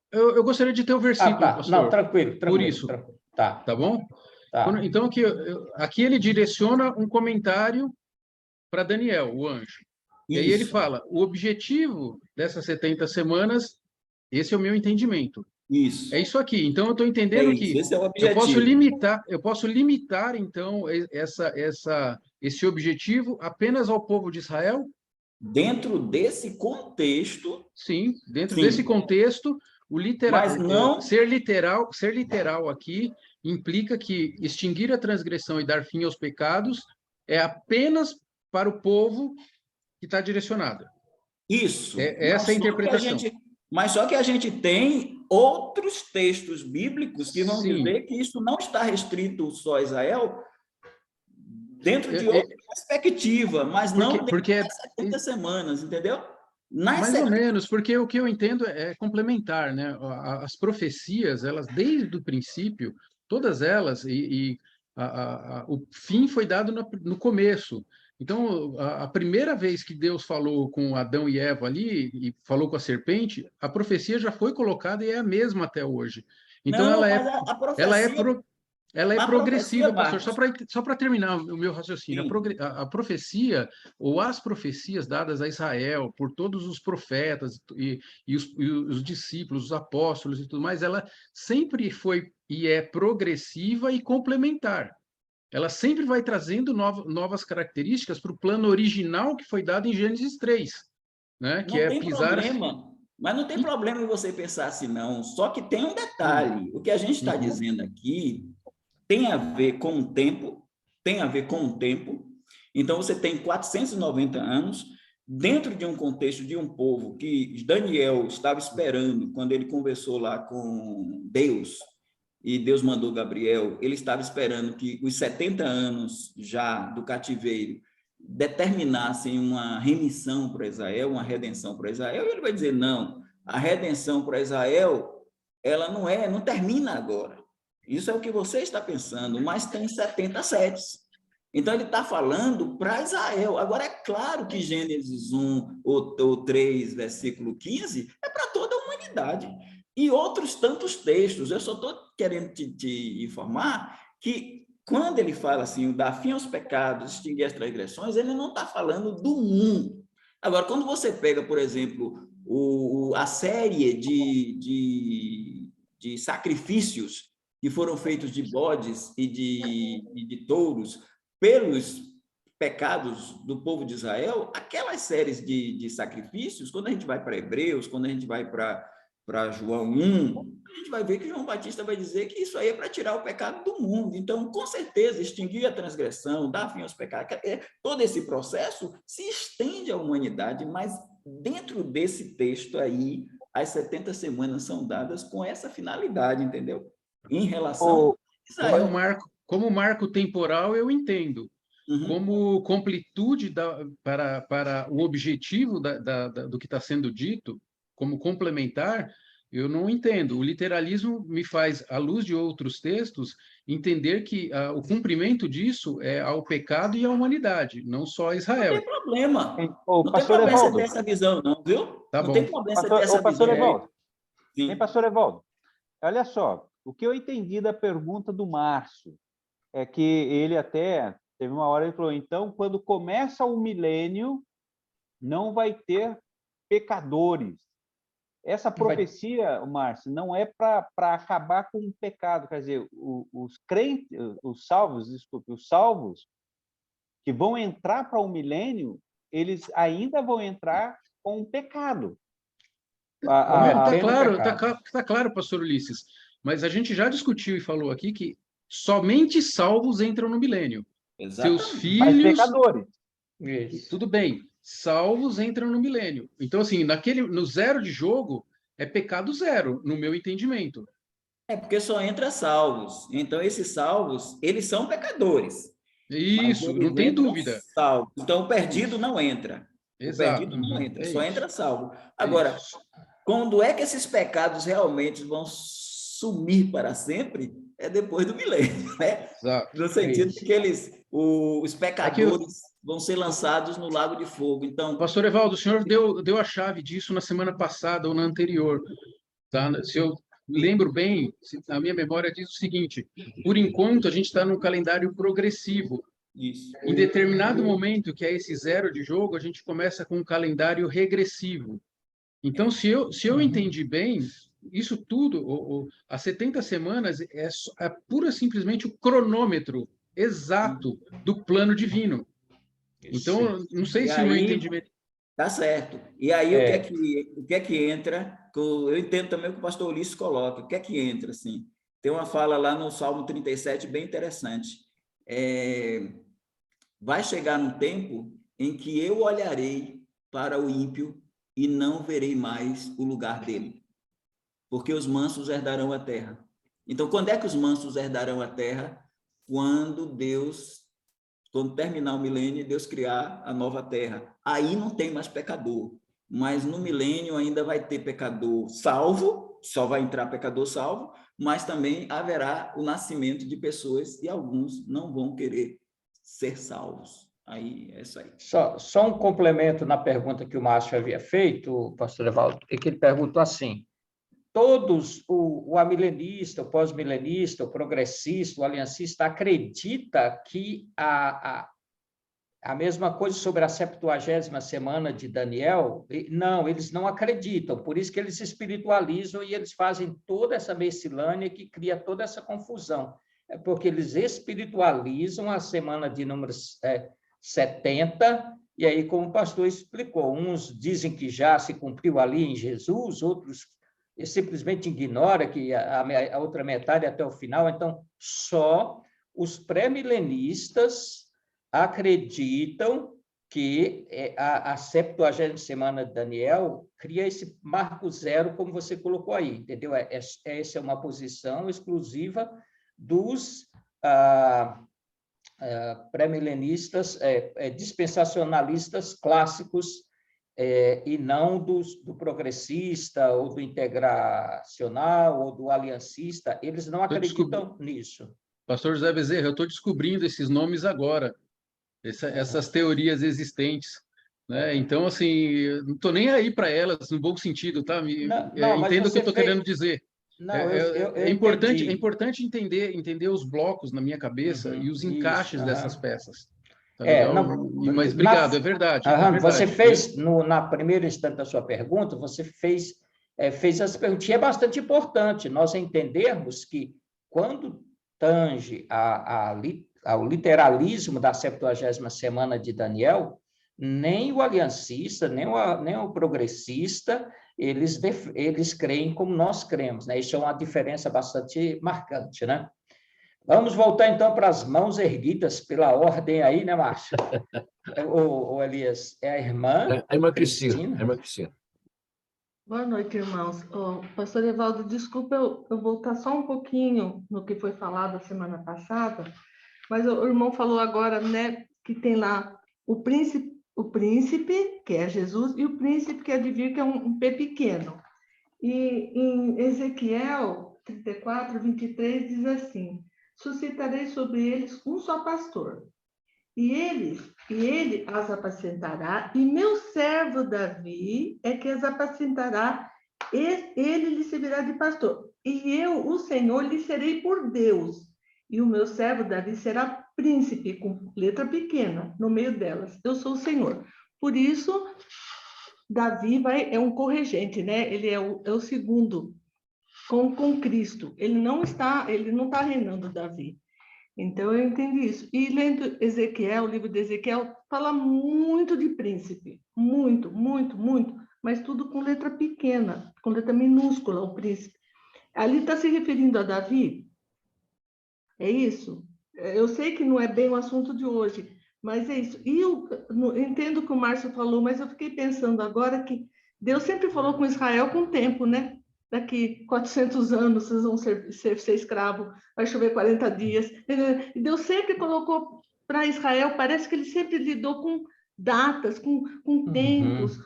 Eu gostaria de ter o versículo, tá. pastor. Não, tranquilo. Por isso, tá bom? Tá. Então, aqui ele direciona um comentário para Daniel, o anjo. Isso. E aí ele fala, o objetivo dessas 70 semanas, esse é o meu entendimento. Isso. É isso aqui. Então, eu estou entendendo que esse é o eu posso limitar, então, esse objetivo apenas ao povo de Israel? Dentro desse contexto... Sim, desse contexto, o literal, mas não... ser literal aqui implica que extinguir a transgressão e dar fim aos pecados é apenas para o povo que está direcionado. Isso. Essa é a interpretação. Mas só que a gente tem outros textos bíblicos que vão dizer que isso não está restrito só a Israel, dentro de outra perspectiva, mas não porque das 70 semanas, entendeu? Mais ou menos, porque o que eu entendo é complementar, né? As profecias, elas desde o princípio, todas elas, e o fim foi dado no começo. Então, a primeira vez que Deus falou com Adão e Eva ali, e falou com a serpente, a profecia já foi colocada e é a mesma até hoje. Então, Não, ela mas a profecia... ela é a progressiva, profecia, pastor. Só para terminar o meu raciocínio, Sim. a profecia, ou as profecias dadas a Israel por todos os profetas e os discípulos, os apóstolos e tudo mais, ela sempre foi e é progressiva e complementar. Ela sempre vai trazendo novas características para o plano original que foi dado em Gênesis 3, né? Que Não é tem pisar... problema, mas não tem problema em você pensar assim, não. Só que tem um detalhe. O que a gente está dizendo aqui tem a ver com o tempo, tem a ver com o tempo. Então, você tem 490 anos, dentro de um contexto de um povo que Daniel estava esperando, quando ele conversou lá com Deus, e Deus mandou Gabriel, ele estava esperando que os 70 anos já do cativeiro determinassem uma remissão para Israel, uma redenção para Israel, e ele vai dizer, não, a redenção para Israel, ela não termina agora. Isso é o que você está pensando, mas tem 77. Então, ele está falando para Israel. Agora, é claro que Gênesis 1 ou 3, versículo 15, é para toda a humanidade. E outros tantos textos. Eu só estou querendo te informar que, quando ele fala assim, dar fim aos pecados, extinguir as transgressões, ele não está falando do mundo. Agora, quando você pega, por exemplo, a série de sacrifícios que foram feitos de bodes e de touros pelos pecados do povo de Israel, aquelas séries de sacrifícios, quando a gente vai para Hebreus, quando a gente vai para João 1, a gente vai ver que João Batista vai dizer que isso aí é para tirar o pecado do mundo. Então, com certeza, extinguir a transgressão, dar fim aos pecados, todo esse processo se estende à humanidade, mas dentro desse texto aí, as 70 semanas são dadas com essa finalidade, entendeu? Em relação a Israel. Como marco temporal, eu entendo. Como completude para o objetivo do que está sendo dito, como complementar, eu não entendo. O literalismo me faz, à luz de outros textos, entender que o cumprimento disso é ao pecado e à humanidade, não só a Israel. Não tem problema. Não tem problema você ter essa visão, não, viu? Tá não bom. tem problema você ter essa pastor visão. Evaldo. Sim, pastor Evaldo. Olha só, o que eu entendi da pergunta do Márcio é que ele até teve uma hora, ele falou, então, quando começa o milênio, não vai ter pecadores. Essa profecia, Márcio, não é para acabar com o pecado, quer dizer, os crentes, os salvos que vão entrar para o milênio, eles ainda vão entrar com o pecado. Tá claro, pastor Ulisses, mas a gente já discutiu e falou aqui que somente salvos entram no milênio. Exatamente. Seus filhos... Mas pecadores. Isso. Tudo bem, salvos entram no milênio. Então, assim, no zero de jogo, é pecado zero, no meu entendimento. É porque só entra salvos. Então, esses salvos, eles são pecadores. Isso, não tem dúvida. Salvos. Então, o perdido não entra. Exato. O perdido não entra, só isso. entra salvo. Agora, quando é que esses pecados realmente vão sumir para sempre? É depois do milênio, né? Exato. No sentido de que os pecadores vão ser lançados no lago de fogo. Então, pastor Evaldo, o senhor deu a chave disso na semana passada ou na anterior. Tá? Se eu lembro bem, a minha memória diz o seguinte, por enquanto a gente está num calendário progressivo. Isso. Em determinado momento, que é esse zero de jogo, a gente começa com um calendário regressivo. Então, se eu entendi bem, isso tudo, as 70 semanas, é pura e simplesmente o cronômetro exato do plano divino. Então, não sei se o meu entendimento... Tá certo. E aí, o que é que entra? Eu entendo também o que o pastor Ulisses coloca. O que é que entra, assim? Tem uma fala lá no Salmo 37 bem interessante. Vai chegar um tempo em que eu olharei para o ímpio e não verei mais o lugar dele, porque os mansos herdarão a terra. Então, quando é que os mansos herdarão a terra? Quando terminar o milênio, Deus criar a nova terra. Aí não tem mais pecador, mas no milênio ainda vai ter pecador salvo, só vai entrar pecador salvo, mas também haverá o nascimento de pessoas e alguns não vão querer ser salvos. Aí é isso aí. Só um complemento na pergunta que o Márcio havia feito, pastor Evaldo, é que ele perguntou assim: todos, o amilenista, o pós-milenista, o progressista, o aliancista, acredita que a mesma coisa sobre a 70ª semana de Daniel? Não, eles não acreditam, por isso que eles espiritualizam e eles fazem toda essa mescilânea que cria toda essa confusão. É porque eles espiritualizam a semana de número 70, e aí, como o pastor explicou, uns dizem que já se cumpriu ali em Jesus, outros simplesmente ignoram que a outra metade até o final. Então, só os pré-milenistas acreditam que a 70ª semana de Daniel cria esse marco zero, como você colocou aí, entendeu? Essa é uma posição exclusiva dos pré-milenistas, dispensacionalistas clássicos, e não do progressista, ou do integracional, ou do aliancista. Eles não acreditam nisso. Pastor José Bezerra, eu estou descobrindo esses nomes agora, essas teorias existentes, né? Então, assim, não estou nem aí para elas, no bom sentido, tá? Entendo o que eu estou querendo dizer. Não, é importante entender os blocos na minha cabeça e os encaixes dessas peças. Tá legal? Mas obrigado, é verdade. Você fez, na primeira instante da sua pergunta, você fez essa pergunta, e é bastante importante nós entendermos que, quando tange ao literalismo da 70ª semana de Daniel, nem o aliancista, nem o progressista, eles creem como nós cremos, né? Isso é uma diferença bastante marcante, né? Vamos voltar, então, para as mãos erguidas pela ordem aí, né, Márcio? O Elias, é a irmã Cristina. A irmã Cristina. Boa noite, irmãos. Pastor Evaldo, desculpa eu voltar só um pouquinho no que foi falado a semana passada, mas o irmão falou agora, né, que tem lá o príncipe, que é Jesus, e o príncipe que é de vir, que é um P pequeno. E em Ezequiel 34, 23, diz assim: suscitarei sobre eles um só pastor, e ele as apacentará, e meu servo Davi é que as apacentará, ele lhe servirá de pastor. E eu, o Senhor, lhe serei por Deus, e o meu servo Davi será príncipe, com letra pequena, no meio delas. Eu sou o Senhor. Por isso, Davi é um corregente, né? Ele é o segundo com Cristo. Ele não está reinando Davi. Então, eu entendi isso. E lendo Ezequiel, o livro de Ezequiel, fala muito de príncipe. Muito, muito, muito. Mas tudo com letra pequena, com letra minúscula, o príncipe. Ali está se referindo a Davi? É isso? Eu sei que não é bem o assunto de hoje, mas é isso. E eu entendo o que o Márcio falou, mas eu fiquei pensando agora que Deus sempre falou com Israel com o tempo, né? Daqui 400 anos vocês vão ser escravo, vai chover 40 dias. E Deus sempre colocou para Israel, parece que ele sempre lidou com datas, com tempos,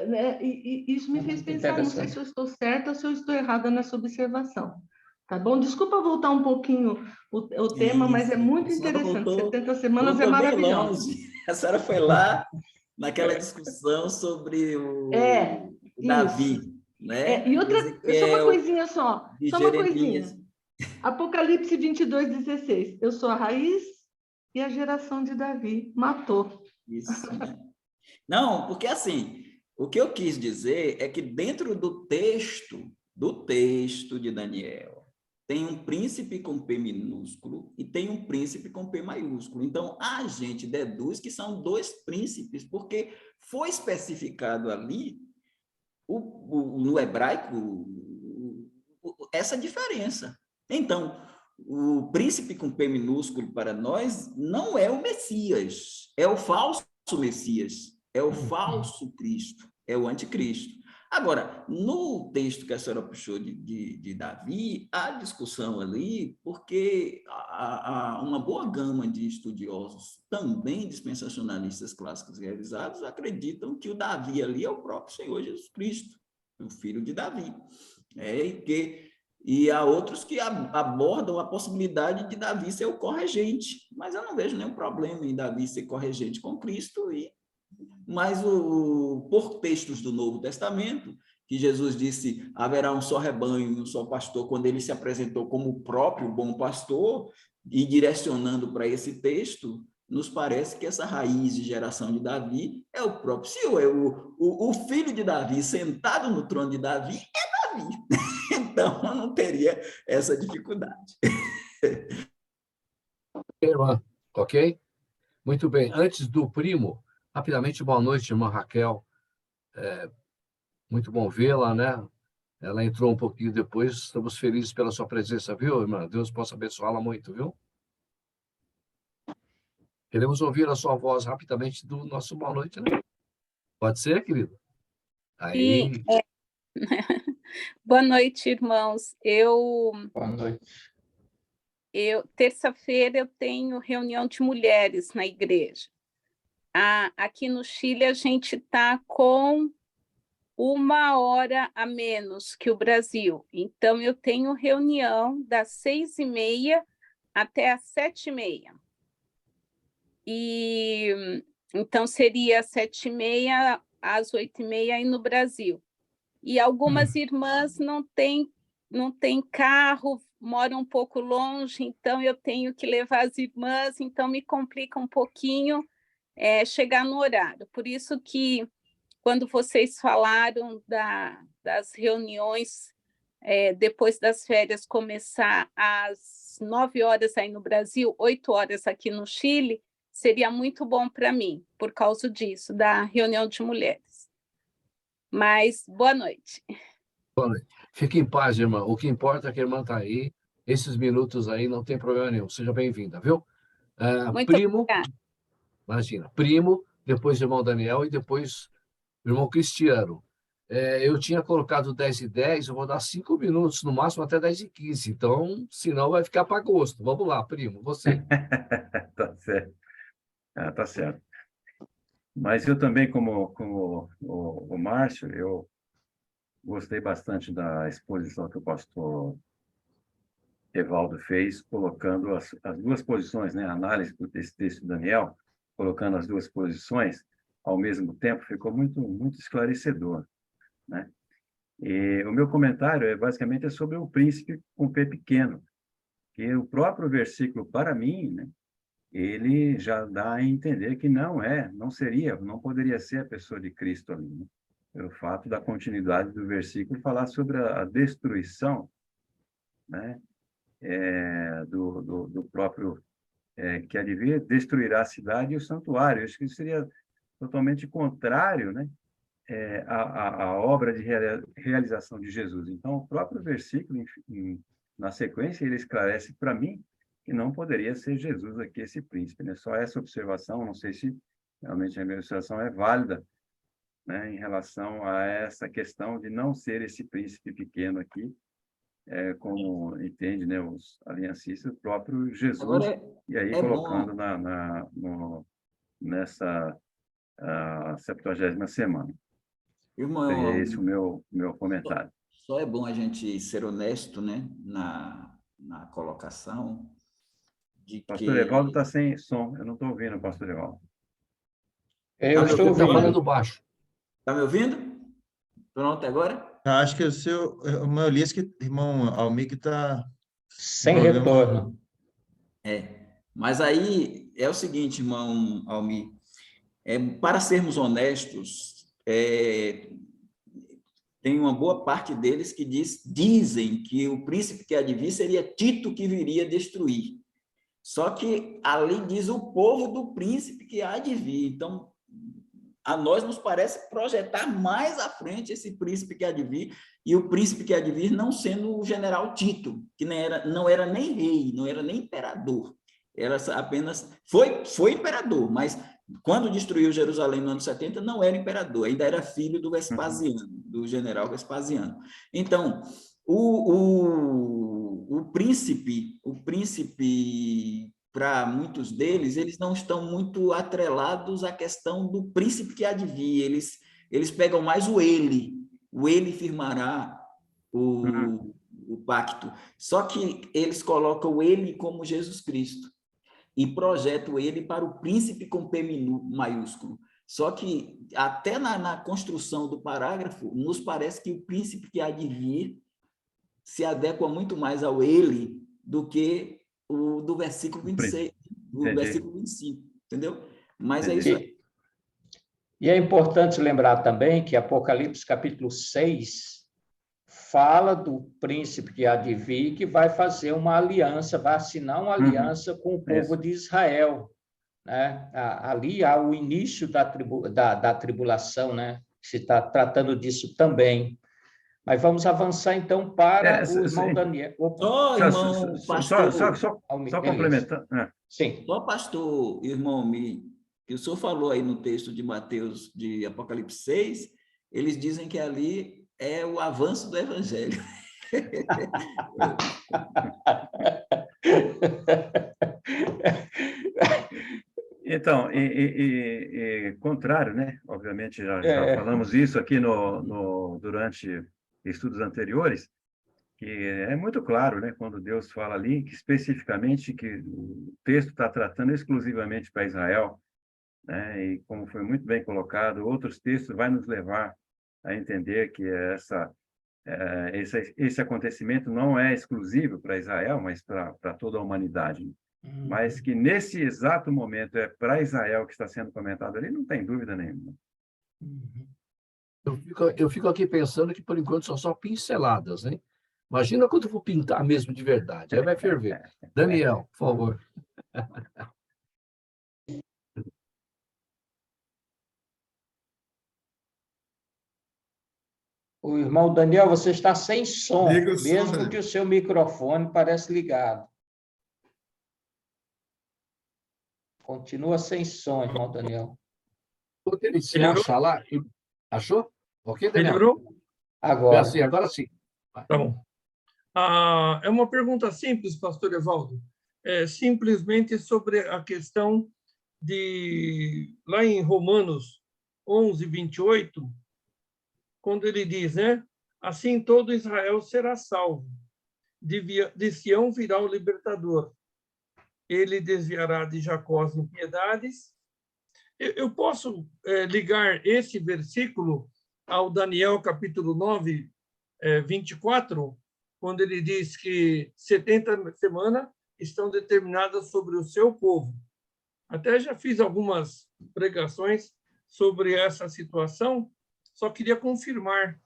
né? E isso me fez pensar, não sei se eu estou certa ou se eu estou errada nessa observação. Tá bom? Desculpa voltar um pouquinho o tema, mas é muito interessante. 70 semanas é maravilhoso. A senhora foi lá naquela discussão sobre o Davi. Né? E outra, só uma coisinha só. Só uma coisinha. Apocalipse 22, 16. Eu sou a raiz e a geração de Davi. Matou. Isso, né? Não, porque assim, o que eu quis dizer é que dentro do texto de Daniel, tem um príncipe com P minúsculo e tem um príncipe com P maiúsculo. Então, a gente deduz que são dois príncipes, porque foi especificado ali, no hebraico, essa diferença. Então, o príncipe com P minúsculo para nós não é o Messias, é o falso Messias, é o falso Cristo, é o anticristo. Agora, no texto que a senhora puxou de Davi, há discussão ali, porque há uma boa gama de estudiosos, também dispensacionalistas clássicos e revisados, acreditam que o Davi ali é o próprio Senhor Jesus Cristo, o filho de Davi. E que e há outros que abordam a possibilidade de Davi ser o corregente, mas eu não vejo nenhum problema em Davi ser corregente com Cristo, mas por textos do Novo Testamento, que Jesus disse, haverá um só rebanho e um só pastor, quando ele se apresentou como o próprio bom pastor, e direcionando para esse texto, nos parece que essa raiz de geração de Davi é o próprio Senhor, o filho de Davi, sentado no trono de Davi, é Davi. Então, eu não teria essa dificuldade. Irmã, ok? Muito bem. Antes do primo, rapidamente, boa noite, irmã Raquel. Muito bom vê-la, né? Ela entrou um pouquinho depois. Estamos felizes pela sua presença, viu, irmã? Deus possa abençoá-la muito, viu? Queremos ouvir a sua voz rapidamente do nosso boa noite, né? Pode ser, querido? Aí. Sim, Boa noite, irmãos. Boa noite. Terça-feira eu tenho reunião de mulheres na igreja. Aqui no Chile a gente está com 1 hora a menos que o Brasil. Então eu tenho reunião das 6h30 até as 7h30. Então seria 7h30 às 8h30 aí no Brasil. E algumas irmãs não têm carro, moram um pouco longe, então eu tenho que levar as irmãs, então me complica um pouquinho chegar no horário. Por isso que, quando vocês falaram das reuniões, depois das férias começar às 9 horas aí no Brasil, 8 horas aqui no Chile, seria muito bom para mim, por causa disso, da reunião de mulheres. Mas, boa noite. Boa noite. Fique em paz, irmã. O que importa é que a irmã está aí. Esses minutos aí não tem problema nenhum. Seja bem-vinda, viu? Muito primo, obrigada. Imagina, primo, depois irmão Daniel e depois irmão Cristiano. Eu tinha colocado 10h10, eu vou dar 5 minutos, no máximo até 10h15. Então, senão vai ficar para gosto. Vamos lá, primo, você. Tá certo. Tá certo. Mas eu também, como o Márcio, eu gostei bastante da exposição que o pastor Evaldo fez, colocando as duas posições, né? A análise desse texto de Daniel, colocando as duas posições ao mesmo tempo, ficou muito, muito esclarecedor, né? E o meu comentário basicamente sobre o príncipe com P pequeno, que o próprio versículo, para mim, né, ele já dá a entender que não poderia ser a pessoa de Cristo ali, né? Pelo fato da continuidade do versículo falar sobre a destruição, né, do próprio que há de vir, destruirá a cidade e o santuário. Acho que isso seria totalmente contrário, né, à obra de realização de Jesus. Então, o próprio versículo, na sequência, ele esclarece para mim que não poderia ser Jesus aqui, esse príncipe, né? Só essa observação, não sei se realmente a minha observação é válida, né, em relação a essa questão de não ser esse príncipe pequeno aqui, como entende, né, os aliancistas, o próprio Jesus. Agora, e aí colocando nessa 70ª semana. Irmão, seria esse o meu comentário. Só é bom a gente ser honesto, né, na colocação de que... Pastor Evaldo está sem som, eu não estou ouvindo o pastor Evaldo. Eu estou ouvindo. Está falando baixo. Está me ouvindo? Pronto, agora? Acho que o meu Elias, irmão Almir, que está... Sem retorno. Mas aí é o seguinte, irmão Almir, para sermos honestos, tem uma boa parte deles que dizem que o príncipe que há de vir seria Tito que viria destruir. Só que ali diz o povo do príncipe que há de vir. Então, a nós nos parece projetar mais à frente esse príncipe que há de vir, e o príncipe que há de vir não sendo o general Tito, que não era nem rei, não era nem imperador, era apenas, foi imperador, mas quando destruiu Jerusalém no ano 70, não era imperador, ainda era filho do Vespasiano, do general Vespasiano. Então, o príncipe, para muitos deles, eles não estão muito atrelados à questão do príncipe que há de vir, eles pegam mais o ele firmará o pacto. Só que eles colocam ele como Jesus Cristo e projetam ele para o príncipe com P maiúsculo. Só que até na construção do parágrafo, nos parece que o príncipe que há de vir se adequa muito mais ao ele do que o do versículo 26, do versículo 25, entendeu? Mas é isso aí. E é importante lembrar também que Apocalipse capítulo 6 fala do príncipe que há de vir, que vai fazer uma aliança, vai assinar uma aliança com o povo de Israel, né? Ali há o início da tribulação, né? Se está tratando disso também. Mas vamos avançar, então, para o irmão Daniel. Só complementando. Sim. Só, pastor, irmão, que o senhor falou aí no texto de Mateus, de Apocalipse 6, eles dizem que ali é o avanço do evangelho. Então, contrário, né? Obviamente, já falamos isso aqui durante estudos anteriores, que é muito claro, né? Quando Deus fala ali, que especificamente que o texto está tratando exclusivamente para Israel, né? E como foi muito bem colocado, outros textos vai nos levar a entender que esse acontecimento não é exclusivo para Israel, mas para toda a humanidade. Mas que nesse exato momento é para Israel que está sendo comentado ali, não tem dúvida nenhuma. Eu fico aqui pensando que, por enquanto, são só pinceladas, né? Imagina quando eu vou pintar mesmo de verdade. Aí vai ferver. Daniel, por favor. O irmão Daniel, você está sem som, mesmo que o seu microfone parece ligado. Continua sem som, irmão Daniel. Quando ele se acha lá... Achou? Ok, Daniel? Melhorou? Agora. Sim, agora sim. Tá bom. É uma pergunta simples, pastor Evaldo. É simplesmente sobre a questão de... Lá em Romanos 11, 28, quando ele diz, né? Assim todo Israel será salvo. De Sião virá o libertador. Ele desviará de Jacó as impiedades. Eu posso ligar esse versículo ao Daniel, capítulo 9, 24, quando ele diz que 70 semanas estão determinadas sobre o seu povo. Até já fiz algumas pregações sobre essa situação, só queria confirmar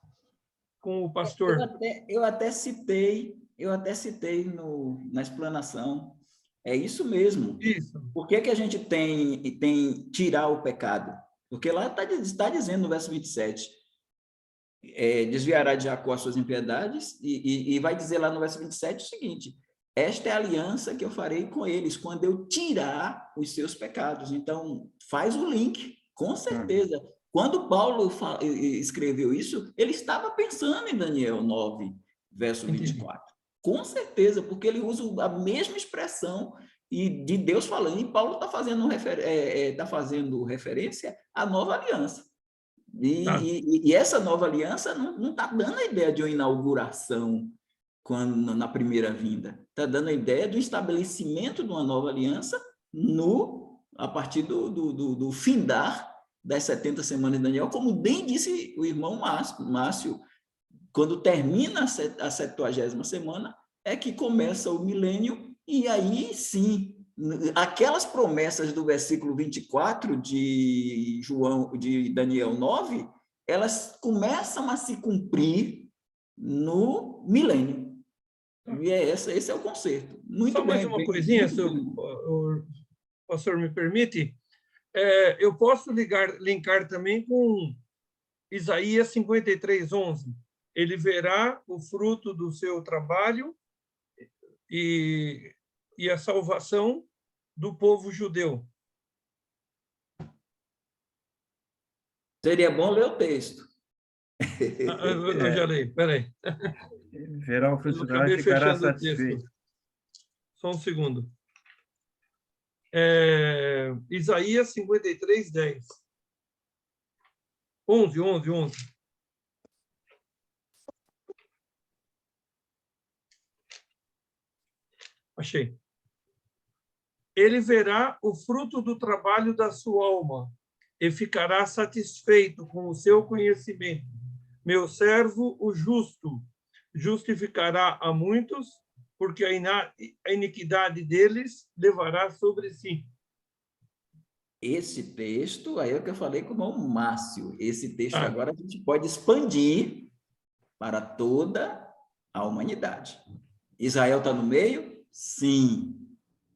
com o pastor. Eu até citei na explanação. É isso mesmo. Isso. Por que a gente tem tirar o pecado? Porque lá está dizendo no verso 27, desviará de Jacó as suas impiedades, e vai dizer lá no verso 27 o seguinte: esta é a aliança que eu farei com eles, quando eu tirar os seus pecados. Então, faz o link, com certeza. Quando Paulo escreveu isso, ele estava pensando em Daniel 9, verso 24. Com certeza, porque ele usa a mesma expressão e de Deus falando, e Paulo está fazendo referência à nova aliança. E essa nova aliança não está dando a ideia de uma inauguração na primeira vinda. Está dando a ideia do estabelecimento de uma nova aliança a partir do findar das 70 semanas de Daniel, como bem disse o irmão Márcio, quando termina a 70ª semana, é que começa o milênio, e aí sim, aquelas promessas do versículo 24 de Daniel 9, elas começam a se cumprir no milênio. E esse é o conceito. Muito Só bem, mais uma coisinha, se o pastor me permite. Eu posso linkar também com Isaías 53, 11. Ele verá o fruto do seu trabalho e a salvação do povo judeu. Seria bom ler o texto. Eu já leio, peraí. Verá o fruto e ficará satisfeito. Só um segundo. Isaías 53, 10. 11. Achei. Ele verá o fruto do trabalho da sua alma e ficará satisfeito com o seu conhecimento. Meu servo, o justo, justificará a muitos, porque a iniquidade deles levará sobre si. Esse texto, aí é o que eu falei com o irmão Márcio, esse texto agora a gente pode expandir para toda a humanidade. Israel está no meio? Sim.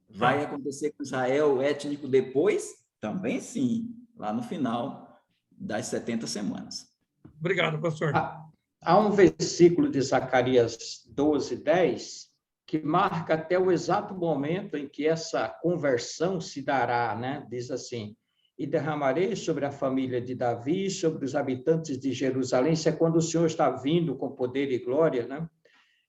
Vai acontecer com Israel étnico depois? Também sim, lá no final das 70 semanas. Obrigado, pastor. Há um versículo de Zacarias 12:10 que marca até o exato momento em que essa conversão se dará, né? Diz assim: e derramarei sobre a família de Davi, sobre os habitantes de Jerusalém. Isso é quando o Senhor está vindo com poder e glória, né?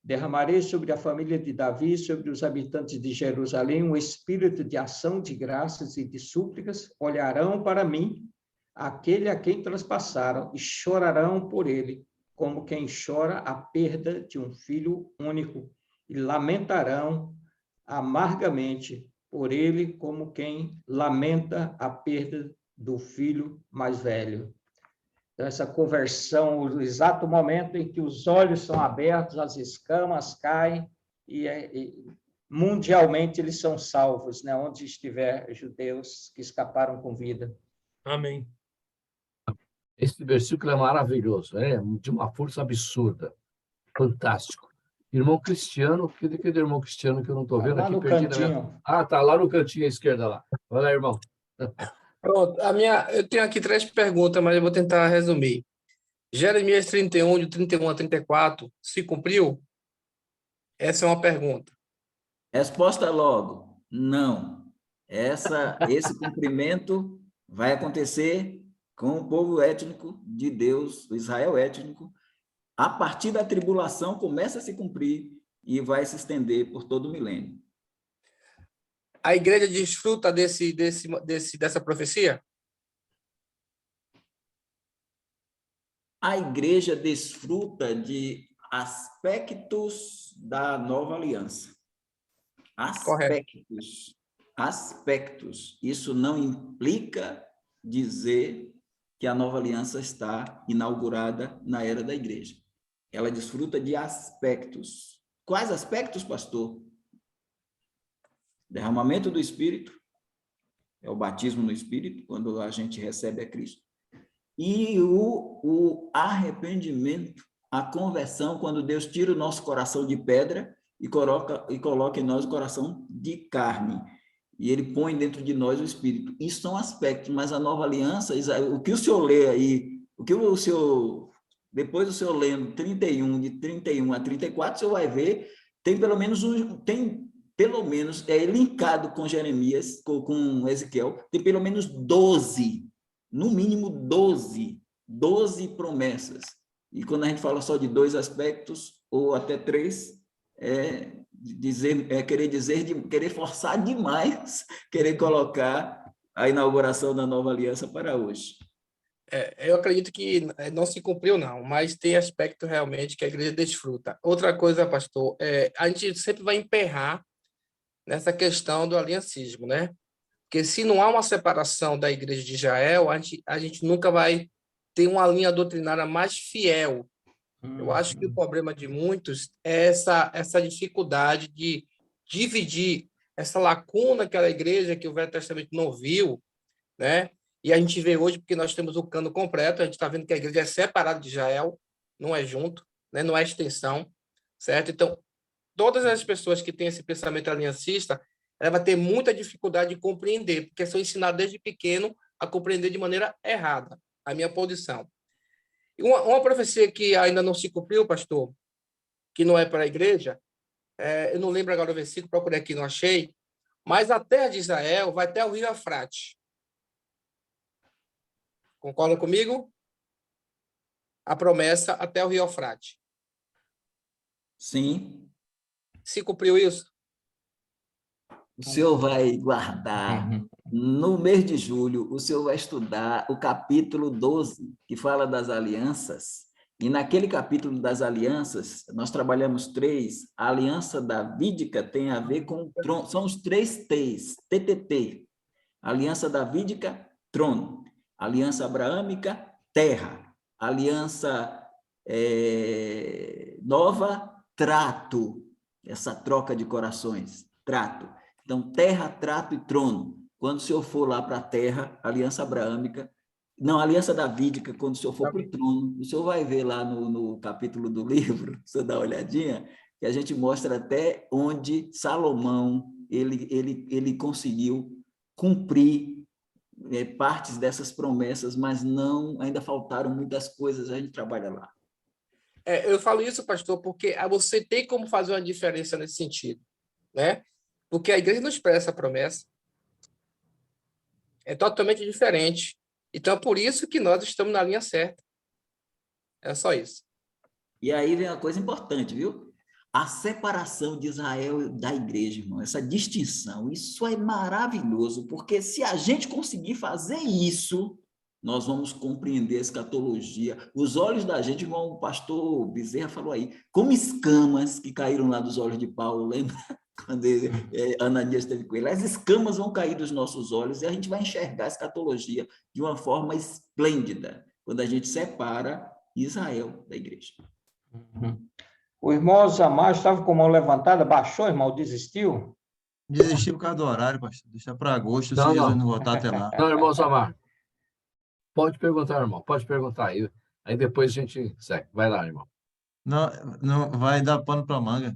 Derramarei sobre a família de Davi, sobre os habitantes de Jerusalém, um espírito de ação de graças e de súplicas. Olharão para mim, aquele a quem transpassaram, e chorarão por ele, como quem chora a perda de um filho único, e lamentarão amargamente por ele, como quem lamenta a perda do filho mais velho. Então, essa conversão, o exato momento em que os olhos são abertos, as escamas caem, e mundialmente eles são salvos, né? Onde estiver judeus que escaparam com vida. Amém. Esse versículo é maravilhoso, é de uma força absurda, fantástico. Irmão Cristiano, cadê o irmão Cristiano que eu não estou vendo lá aqui? No cantinho. Tá lá no cantinho à esquerda lá. Vai lá, irmão. Pronto, eu tenho aqui 3 perguntas, mas eu vou tentar resumir. Jeremias 31, de 31 a 34, se cumpriu? Essa é uma pergunta. Resposta logo, não. Esse cumprimento vai acontecer com o povo étnico de Deus, o Israel étnico. A partir da tribulação começa a se cumprir e vai se estender por todo o milênio. A igreja desfruta dessa profecia? A igreja desfruta de aspectos da nova aliança. Aspectos. Isso não implica dizer que a nova aliança está inaugurada na era da igreja. Ela desfruta de aspectos. Quais aspectos, pastor? Derramamento do Espírito, é o batismo no Espírito, quando a gente recebe a Cristo. E o arrependimento, a conversão, quando Deus tira o nosso coração de pedra e coloca em nós o coração de carne. E ele põe dentro de nós o Espírito. Isso são aspectos, mas a nova aliança, o que o senhor lê aí, depois do senhor lendo de 31 a 34, o senhor vai ver, tem pelo menos, linkado com Jeremias, com Ezequiel, tem pelo menos 12, no mínimo 12 promessas. E quando a gente fala só de 2 aspectos, ou até 3, querer forçar demais, querer colocar a inauguração da nova aliança para hoje. Eu acredito que não se cumpriu, não, mas tem aspecto realmente que a igreja desfruta. Outra coisa, pastor, a gente sempre vai emperrar nessa questão do aliancismo, né? Porque se não há uma separação da igreja de Israel, a gente nunca vai ter uma linha doutrinária mais fiel. Eu acho que o problema de muitos é essa dificuldade de dividir essa lacuna que a igreja, que o Velho Testamento não viu, né? E a gente vê hoje, porque nós temos o cano completo, a gente está vendo que a igreja é separada de Israel, não é junto, né? Não é extensão, certo? Então, todas as pessoas que têm esse pensamento aliancista, ela vai ter muita dificuldade de compreender, porque são ensinadas desde pequeno a compreender de maneira errada a minha posição. E uma profecia que ainda não se cumpriu, pastor, que não é para a igreja, eu não lembro agora o versículo, procurei aqui, não achei, mas a terra de Israel vai até o rio Eufrates. Concordam comigo? A promessa até o rio Eufrates. Sim. Se cumpriu isso? O senhor vai guardar, no mês de julho, o senhor vai estudar o capítulo 12, que fala das alianças, E naquele capítulo das alianças, nós trabalhamos 3. A aliança davídica tem a ver com trono, são os 3 T's, TTT. Aliança davídica, trono. Aliança abraâmica, terra. Aliança nova, trato. Essa troca de corações, trato. Então, terra, trato e trono. Quando o senhor for lá para a terra, aliança abraâmica, não, aliança davídica, quando o senhor for para o trono, o senhor vai ver lá no capítulo do livro, o senhor dá uma olhadinha, que a gente mostra até onde Salomão ele conseguiu cumprir partes dessas promessas, mas não, ainda faltaram muitas coisas, a gente trabalha lá. Eu falo isso, pastor, porque você tem como fazer uma diferença nesse sentido, né? Porque a igreja não expressa a promessa. É totalmente diferente. Então, por isso que nós estamos na linha certa. É só isso. E aí vem uma coisa importante, viu? A separação de Israel da igreja, irmão, essa distinção, isso é maravilhoso, porque se a gente conseguir fazer isso, nós vamos compreender a escatologia. Os olhos da gente, como o pastor Bezerra falou aí, como escamas que caíram lá dos olhos de Paulo, lembra? Quando Ananias esteve com ele. As escamas vão cair dos nossos olhos e a gente vai enxergar a escatologia de uma forma esplêndida, quando a gente separa Israel da igreja. O irmão Zamar estava com a mão levantada, baixou, irmão, desistiu? Desistiu por causa do horário, pastor. Deixa para agosto, se Jesus não voltar até lá. Não, irmão Zamar. Pode perguntar, irmão. Pode perguntar. Aí depois a gente segue. Vai lá, irmão. Não vai dar pano para manga.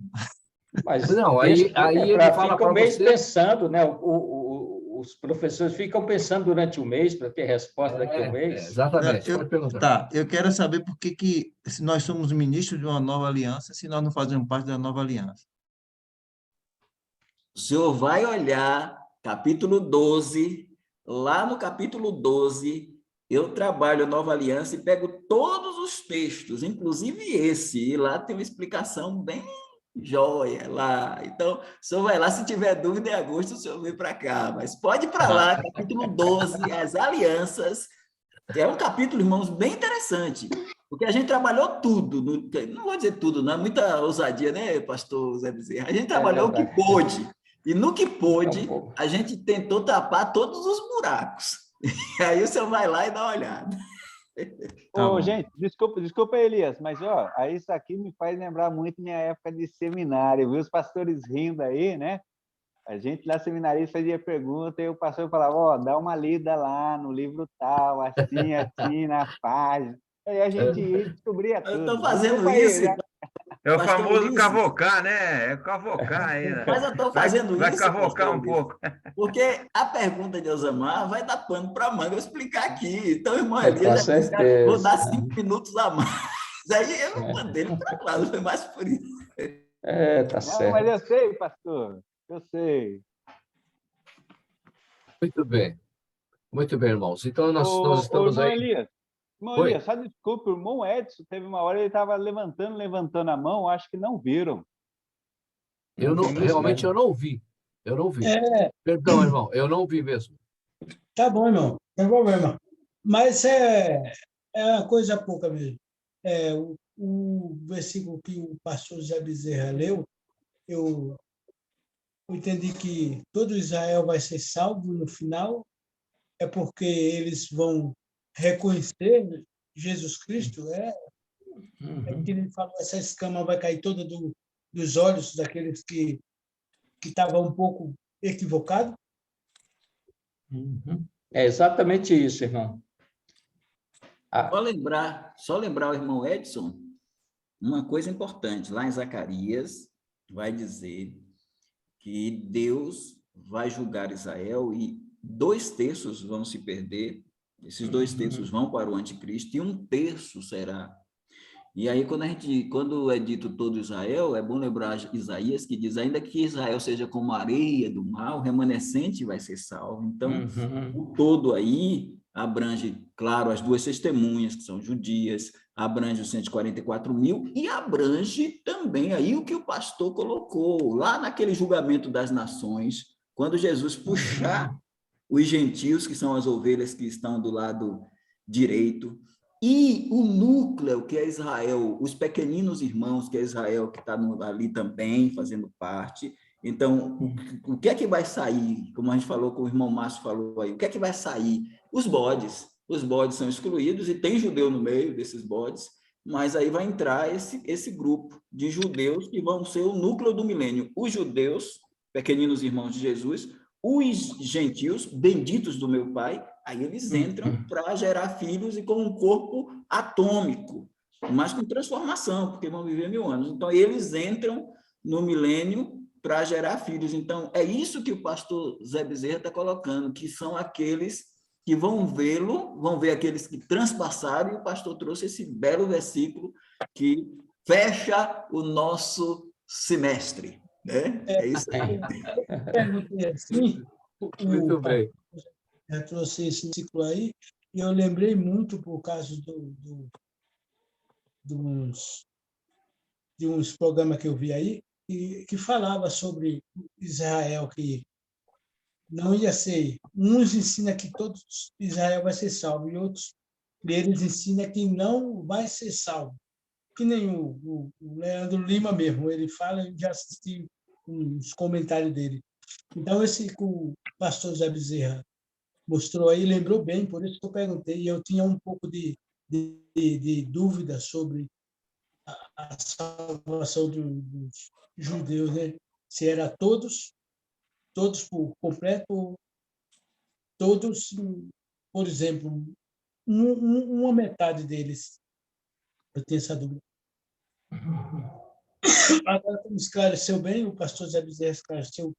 Mas não, aí ele fala para mês você... pensando, né? Os professores ficam pensando durante o mês para ter resposta daqui a um mês. Exatamente, pode perguntar. Tá, eu quero saber por que se nós somos ministros de uma nova aliança, se nós não fazemos parte da nova aliança. O senhor vai olhar capítulo 12, lá no capítulo 12, eu trabalho a nova aliança e pego todos os textos, inclusive esse, e lá tem uma explicação bem joia lá. Então, o senhor vai lá, se tiver dúvida em agosto, o senhor vem para cá, mas pode ir para lá, capítulo 12, as alianças. É um capítulo, irmãos, bem interessante, porque a gente trabalhou tudo, não vou dizer tudo, não é muita ousadia, né, pastor Zé Bezerra? A gente trabalhou o que pôde, e no que pôde, a gente tentou tapar todos os buracos. E aí o senhor vai lá e dá uma olhada. Gente, desculpa, Elias, mas aí isso aqui me faz lembrar muito minha época de seminário, viu? Os pastores rindo aí, né? A gente lá, seminarista, fazia pergunta e o pastor falava, dá uma lida lá no livro tal, assim, na página. Aí a gente ia e descobria tudo. Eu estou fazendo isso. Né? É o famoso cavocar, né? É cavocar aí, né? Mas eu estou fazendo isso. Vai cavocar um pouco. Porque a pergunta de Elzamar vai dar pano para a manga eu explicar aqui. Então, irmão Elias, vou dar 5 minutos a mais. Aí eu mandei ele para lá, não foi mais por isso. Tá certo. Mas eu sei, pastor. Eu sei. Muito bem, irmãos. Então, nós estamos aí... Elias, só desculpa, o irmão Edson, teve uma hora, ele estava levantando a mão, acho que não viram. Realmente eu não vi. Perdão, irmão, eu não vi mesmo. Tá bom, irmão, não tem problema. Mas é uma coisa pouca mesmo. O versículo que o pastor Zé Bezerra leu, eu entendi que todo Israel vai ser salvo no final, é porque eles vão reconhecer Jesus Cristo, que ele falou, essa escama vai cair toda dos olhos daqueles que estavam um pouco equivocados. É exatamente isso, irmão. Só lembrar o irmão Edson uma coisa importante. Lá em Zacarias vai dizer que Deus vai julgar Israel e 2/3 vão se perder, esses 2/3 vão para o anticristo e 1/3 será. E aí, quando é dito todo Israel, é bom lembrar Isaías que diz, ainda que Israel seja como a areia do mar, o remanescente vai ser salvo. Então, o todo aí abrange, claro, as 2 testemunhas, que são judias, abrange os 144 mil e abrange também aí o que o pastor colocou, lá naquele julgamento das nações, quando Jesus puxar os gentios, que são as ovelhas que estão do lado direito, E o núcleo, que é Israel, os pequeninos irmãos, que é Israel, que está ali também fazendo parte. Então, o que é que vai sair? Como a gente falou, como o irmão Márcio falou aí, o que é que vai sair? Os bodes. Os bodes são excluídos, e tem judeu no meio desses bodes, mas aí vai entrar esse grupo de judeus que vão ser o núcleo do milênio. Os judeus, pequeninos irmãos de Jesus, os gentios, benditos do meu Pai, aí eles entram para gerar filhos e com um corpo atômico, mas com transformação, porque vão viver 1000 anos. Então, eles entram no milênio para gerar filhos. Então, é isso que o pastor Zé Bezerra está colocando, que são aqueles que vão vê-lo, vão ver aqueles que transpassaram, e o pastor trouxe esse belo versículo que fecha o nosso semestre. Né? É isso aí. Perguntei assim, Muito bem. Eu trouxe esse ciclo aí, e eu lembrei muito por causa de uns programas que eu vi aí, que falava sobre Israel, que não ia ser. Uns ensinam que todos Israel vai ser salvo, e outros eles ensinam que não vai ser salvo. Que nem o Leandro Lima mesmo, ele fala, eu já assisti uns comentários dele. Então, esse que o pastor Zé Bezerra mostrou aí, lembrou bem, por isso que eu perguntei, e eu tinha um pouco de dúvida sobre a salvação dos judeus, né? Se era todos por completo, todos, por exemplo, uma metade deles. Eu tenho essa dúvida. Agora, como esclareceu bem, o pastor Zé Bezerra esclareceu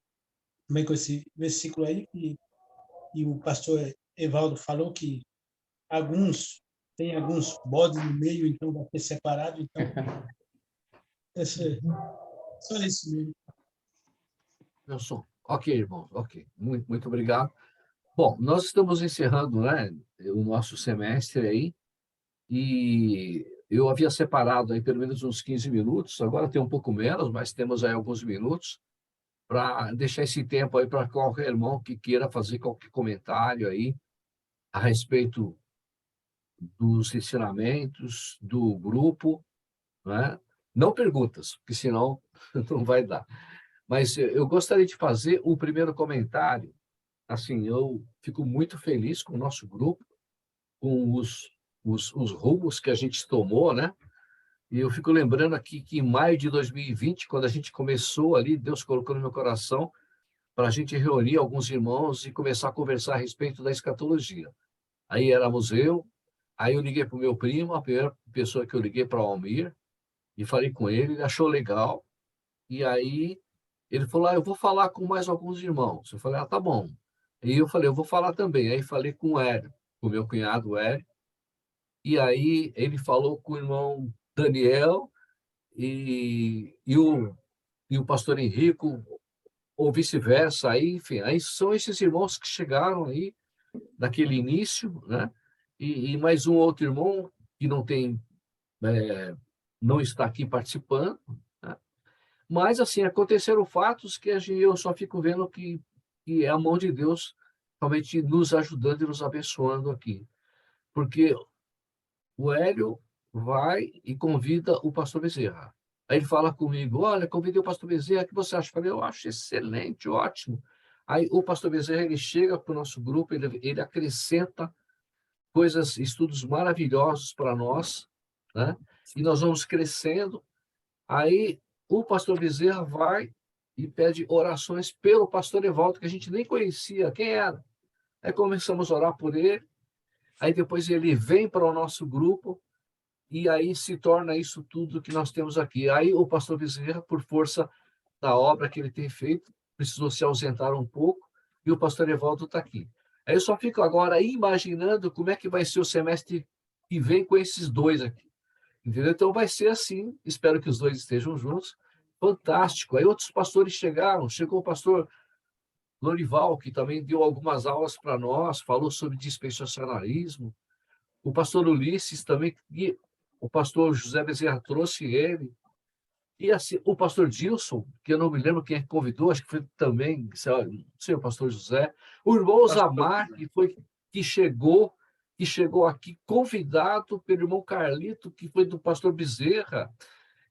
bem com esse versículo aí, e o pastor Evaldo falou que tem alguns bodes no meio, então vai ser separado. Então, só isso mesmo. Nelson. Ok, irmão. Ok. Muito obrigado. Bom, nós estamos encerrando, né, o nosso semestre aí, e eu havia separado aí pelo menos uns 15 minutos, agora tem um pouco menos, mas temos aí alguns minutos para deixar esse tempo aí para qualquer irmão que queira fazer qualquer comentário aí a respeito dos ensinamentos do grupo, né? Não perguntas, porque senão não vai dar. Mas eu gostaria de fazer o primeiro comentário. Assim, eu fico muito feliz com o nosso grupo, com os rumos que a gente tomou, né? E eu fico lembrando aqui que em maio de 2020, quando a gente começou ali, Deus colocou no meu coração para a gente reunir alguns irmãos e começar a conversar a respeito da escatologia. Aí éramos aí eu liguei para o meu primo, a primeira pessoa que eu liguei para o Almir, e falei com ele, ele achou legal, e aí ele falou, eu vou falar com mais alguns irmãos. Eu falei, tá bom. E eu falei, eu vou falar também. Aí falei com o Hélio, com o meu cunhado Hélio, e aí ele falou com o irmão Daniel e o pastor Henrico, ou vice-versa, aí, enfim, aí são esses irmãos que chegaram aí naquele início, né? E mais um outro irmão que não está aqui participando, né? Mas, assim, aconteceram fatos que eu só fico vendo que é a mão de Deus realmente nos ajudando e nos abençoando aqui. Porque o Hélio vai e convida o pastor Bezerra. Aí ele fala comigo, olha, convidei o pastor Bezerra, o que você acha? Eu falei, eu acho excelente, ótimo. Aí o pastor Bezerra, ele chega para o nosso grupo, ele acrescenta coisas, estudos maravilhosos para nós, né? E nós vamos crescendo. Aí o pastor Bezerra vai e pede orações pelo pastor Evaldo, que a gente nem conhecia quem era. Aí começamos a orar por ele, aí depois ele vem para o nosso grupo, e aí se torna isso tudo que nós temos aqui. Aí o pastor Bezerra, por força da obra que ele tem feito, precisou se ausentar um pouco, e o pastor Evaldo está aqui. Aí eu só fico agora imaginando como é que vai ser o semestre que vem com esses dois aqui. Entendeu? Então vai ser assim, espero que os dois estejam juntos. Fantástico. Aí outros pastores chegou o pastor Lorival, que também deu algumas aulas para nós, falou sobre dispensacionalismo. O pastor Ulisses também, e o pastor José Bezerra trouxe ele. E assim, o pastor Dilson, que eu não me lembro quem convidou, acho que foi também, não sei, o pastor José. O irmão Zamar, que chegou, que chegou aqui convidado pelo irmão Carlito, que foi do pastor Bezerra.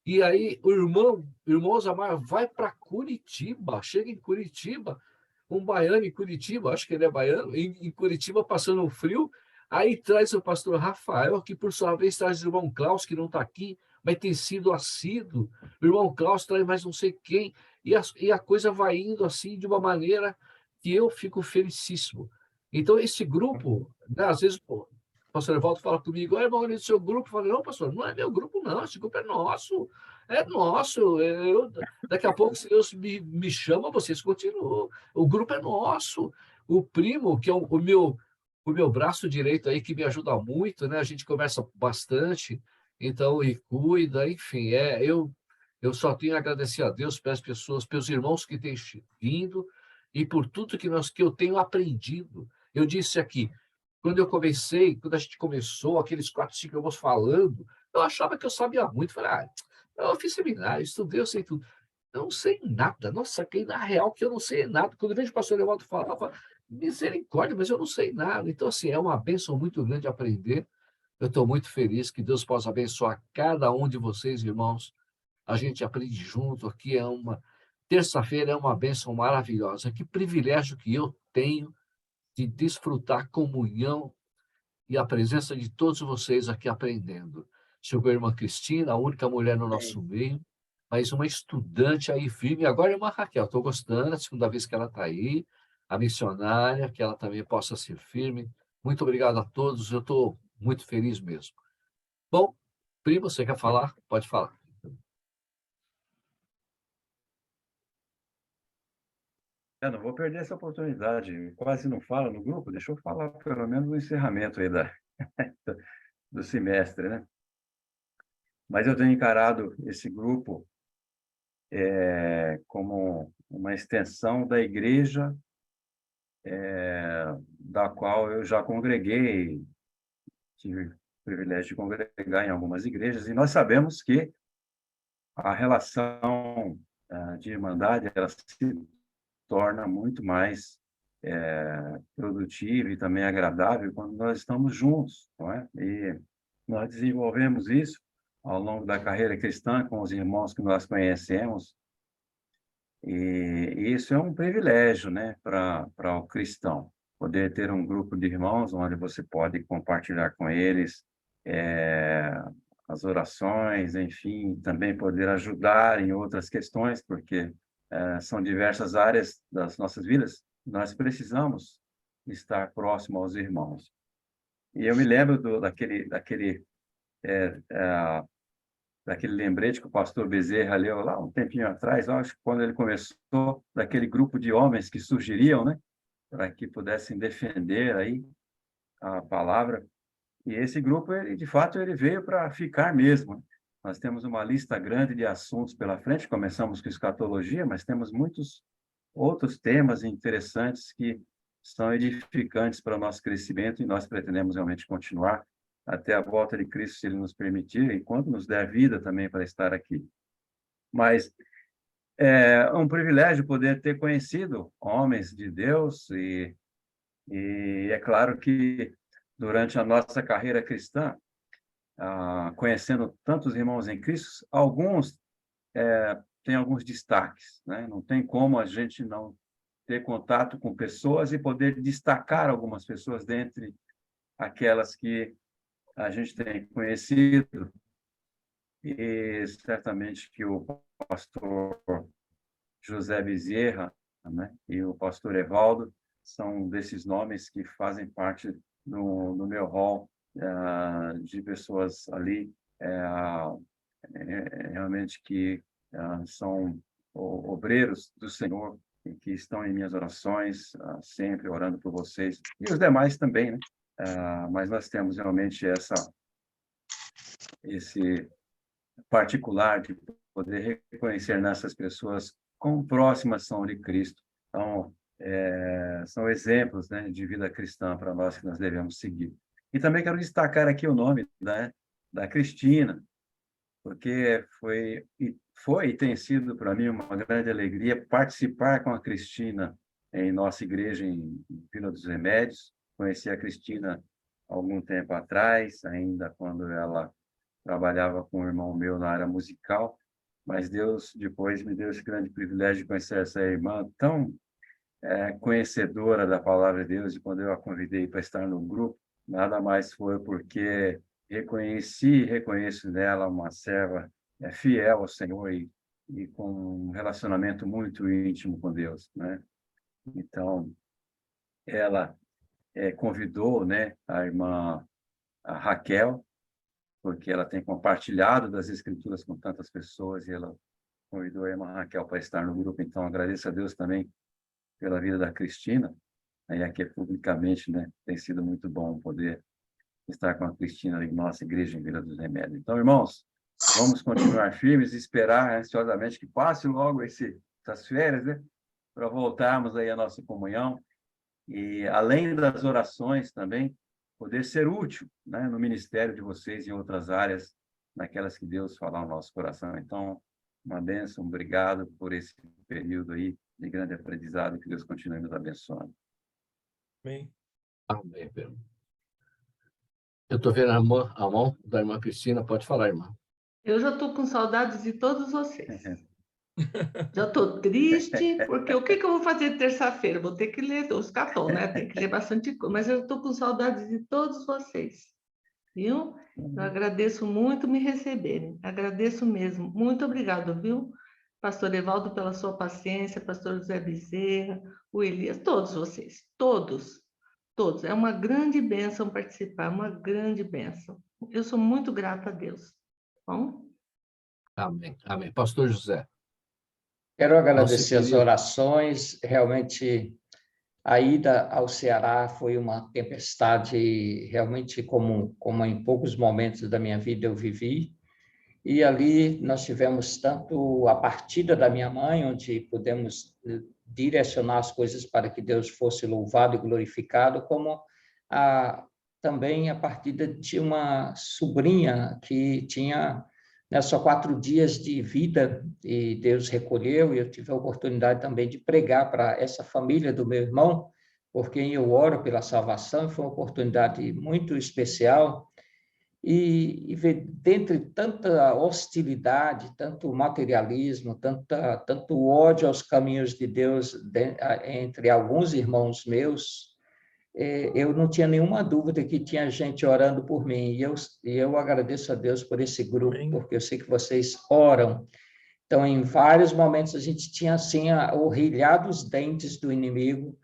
E aí o irmão Osamar vai para Curitiba, chega em Curitiba, um baiano em Curitiba, acho que ele é baiano, em Curitiba passando um frio, aí traz o pastor Rafael, que por sua vez traz o irmão Klaus, que não está aqui, mas tem sido assíduo. O irmão Klaus traz mais não sei quem, e a coisa vai indo assim de uma maneira que eu fico felicíssimo. Então, esse grupo, né, às vezes, pô, o pastor Evaldo fala comigo, irmão, esse seu grupo, eu falo, não, pastor, não é meu grupo, não, esse grupo é nosso. É nosso. Daqui a pouco, se Deus me chama, vocês continuam. O grupo é nosso. O primo, que é o meu braço direito aí, que me ajuda muito, né? A gente conversa bastante, então, e cuida, enfim. Eu só tenho a agradecer a Deus pelas pessoas, pelos irmãos que têm vindo e por tudo que eu tenho aprendido. Eu disse aqui, quando a gente começou, aqueles 4, 5 irmãos falando, eu achava que eu sabia muito. Falei, eu fiz seminário, estudei, eu sei tudo. Eu não sei nada. Nossa, que na real que eu não sei nada. Quando eu vejo o pastor Evaldo falar, eu falo, misericórdia, mas eu não sei nada. Então, assim, é uma bênção muito grande aprender. Eu estou muito feliz que Deus possa abençoar cada um de vocês, irmãos. A gente aprende junto aqui. Terça-feira é uma bênção maravilhosa. Que privilégio que eu tenho de desfrutar a comunhão e a presença de todos vocês aqui aprendendo. Chegou a irmã Cristina, a única mulher no nosso meio, mas uma estudante aí firme. Agora a irmã Raquel, estou gostando, a segunda vez que ela está aí, a missionária, que ela também possa ser firme. Muito obrigado a todos, eu estou muito feliz mesmo. Bom, primo, você quer falar? Pode falar. Eu não vou perder essa oportunidade. Quase não falo no grupo, deixa eu falar pelo menos no encerramento aí do semestre, né? Mas eu tenho encarado esse grupo como uma extensão da igreja da qual eu já congreguei, tive o privilégio de congregar em algumas igrejas, e nós sabemos que a relação de irmandade ela se torna muito mais produtiva e também agradável quando nós estamos juntos, não é? E nós desenvolvemos isso ao longo da carreira cristã com os irmãos que nós conhecemos, e isso é um privilégio, né, para o cristão, poder ter um grupo de irmãos onde você pode compartilhar com eles as orações, enfim, também poder ajudar em outras questões, porque são diversas áreas das nossas vidas, nós precisamos estar próximo aos irmãos. E eu me lembro daquele lembrete que o pastor Bezerra leu lá um tempinho atrás, acho que quando ele começou, daquele grupo de homens que surgiriam, né, para que pudessem defender aí a palavra. E esse grupo, de fato, ele veio para ficar mesmo, né? Nós temos uma lista grande de assuntos pela frente, começamos com escatologia, mas temos muitos outros temas interessantes que são edificantes para o nosso crescimento e nós pretendemos realmente continuar até a volta de Cristo, se Ele nos permitir, enquanto nos der vida também para estar aqui. Mas é um privilégio poder ter conhecido homens de Deus e é claro que durante a nossa carreira cristã, conhecendo tantos irmãos em Cristo, alguns têm alguns destaques, né? Não tem como a gente não ter contato com pessoas e poder destacar algumas pessoas dentre aquelas que a gente tem conhecido. E certamente que o pastor José Bezerra, né, e o pastor Evaldo são desses nomes que fazem parte no meu hall de pessoas ali, realmente que são obreiros do Senhor e que estão em minhas orações, sempre orando por vocês, e os demais também, né? Mas nós temos realmente esse particular de poder reconhecer nessas pessoas quão próximas são de Cristo. Então, são exemplos, né, de vida cristã para nós que nós devemos seguir. E também quero destacar aqui o nome da Cristina, porque foi e tem sido para mim uma grande alegria participar com a Cristina em nossa igreja em Vila dos Remédios. Conheci a Cristina algum tempo atrás, ainda quando ela trabalhava com um irmão meu na área musical, mas Deus depois me deu esse grande privilégio de conhecer essa irmã tão conhecedora da palavra de Deus, e quando eu a convidei para estar no grupo, nada mais foi porque reconheci e reconheço nela uma serva fiel ao Senhor e com um relacionamento muito íntimo com Deus, né? Então, ela convidou, né, a irmã a Raquel, porque ela tem compartilhado das Escrituras com tantas pessoas, e ela convidou a irmã Raquel para estar no grupo. Então, agradeço a Deus também pela vida da Cristina, e aqui publicamente, né, tem sido muito bom poder estar com a Cristina em nossa igreja em Vila dos Remédios. Então, irmãos, vamos continuar firmes e esperar ansiosamente que passe logo essas férias, né, para voltarmos aí à nossa comunhão, e além das orações também, poder ser útil, né, no ministério de vocês em outras áreas, naquelas que Deus falar no nosso coração. Então, uma bênção, obrigado por esse período aí de grande aprendizado, que Deus continue nos abençoando. Amém. Amém, Pedro. Eu estou vendo a mão da irmã Cristina. Pode falar, irmã. Eu já estou com saudades de todos vocês. Já estou triste, porque o que eu vou fazer terça-feira? Vou ter que ler os Catol, né? Tem que ler bastante coisa, mas eu estou com saudades de todos vocês, viu? Eu agradeço muito me receberem, agradeço mesmo. Muito obrigado, viu? Pastor Evaldo, pela sua paciência, pastor José Bezerra, o Elias, todos vocês, todos. É uma grande bênção participar, uma grande bênção. Eu sou muito grata a Deus. Bom? Amém, amém. Pastor José. Quero agradecer as orações. Realmente, a ida ao Ceará foi uma tempestade, realmente como em poucos momentos da minha vida eu vivi. E ali nós tivemos tanto a partida da minha mãe, onde pudemos direcionar as coisas para que Deus fosse louvado e glorificado, como também a partida de uma sobrinha que tinha só 4 dias de vida, e Deus recolheu, e eu tive a oportunidade também de pregar para essa família do meu irmão, por quem eu oro pela salvação. Foi uma oportunidade muito especial. E ver, dentre tanta hostilidade, tanto materialismo, tanto ódio aos caminhos de Deus entre alguns irmãos meus, eu não tinha nenhuma dúvida que tinha gente orando por mim. E eu agradeço a Deus por esse grupo, porque eu sei que vocês oram. Então, em vários momentos, a gente tinha, assim, orrilhado os dentes do inimigo.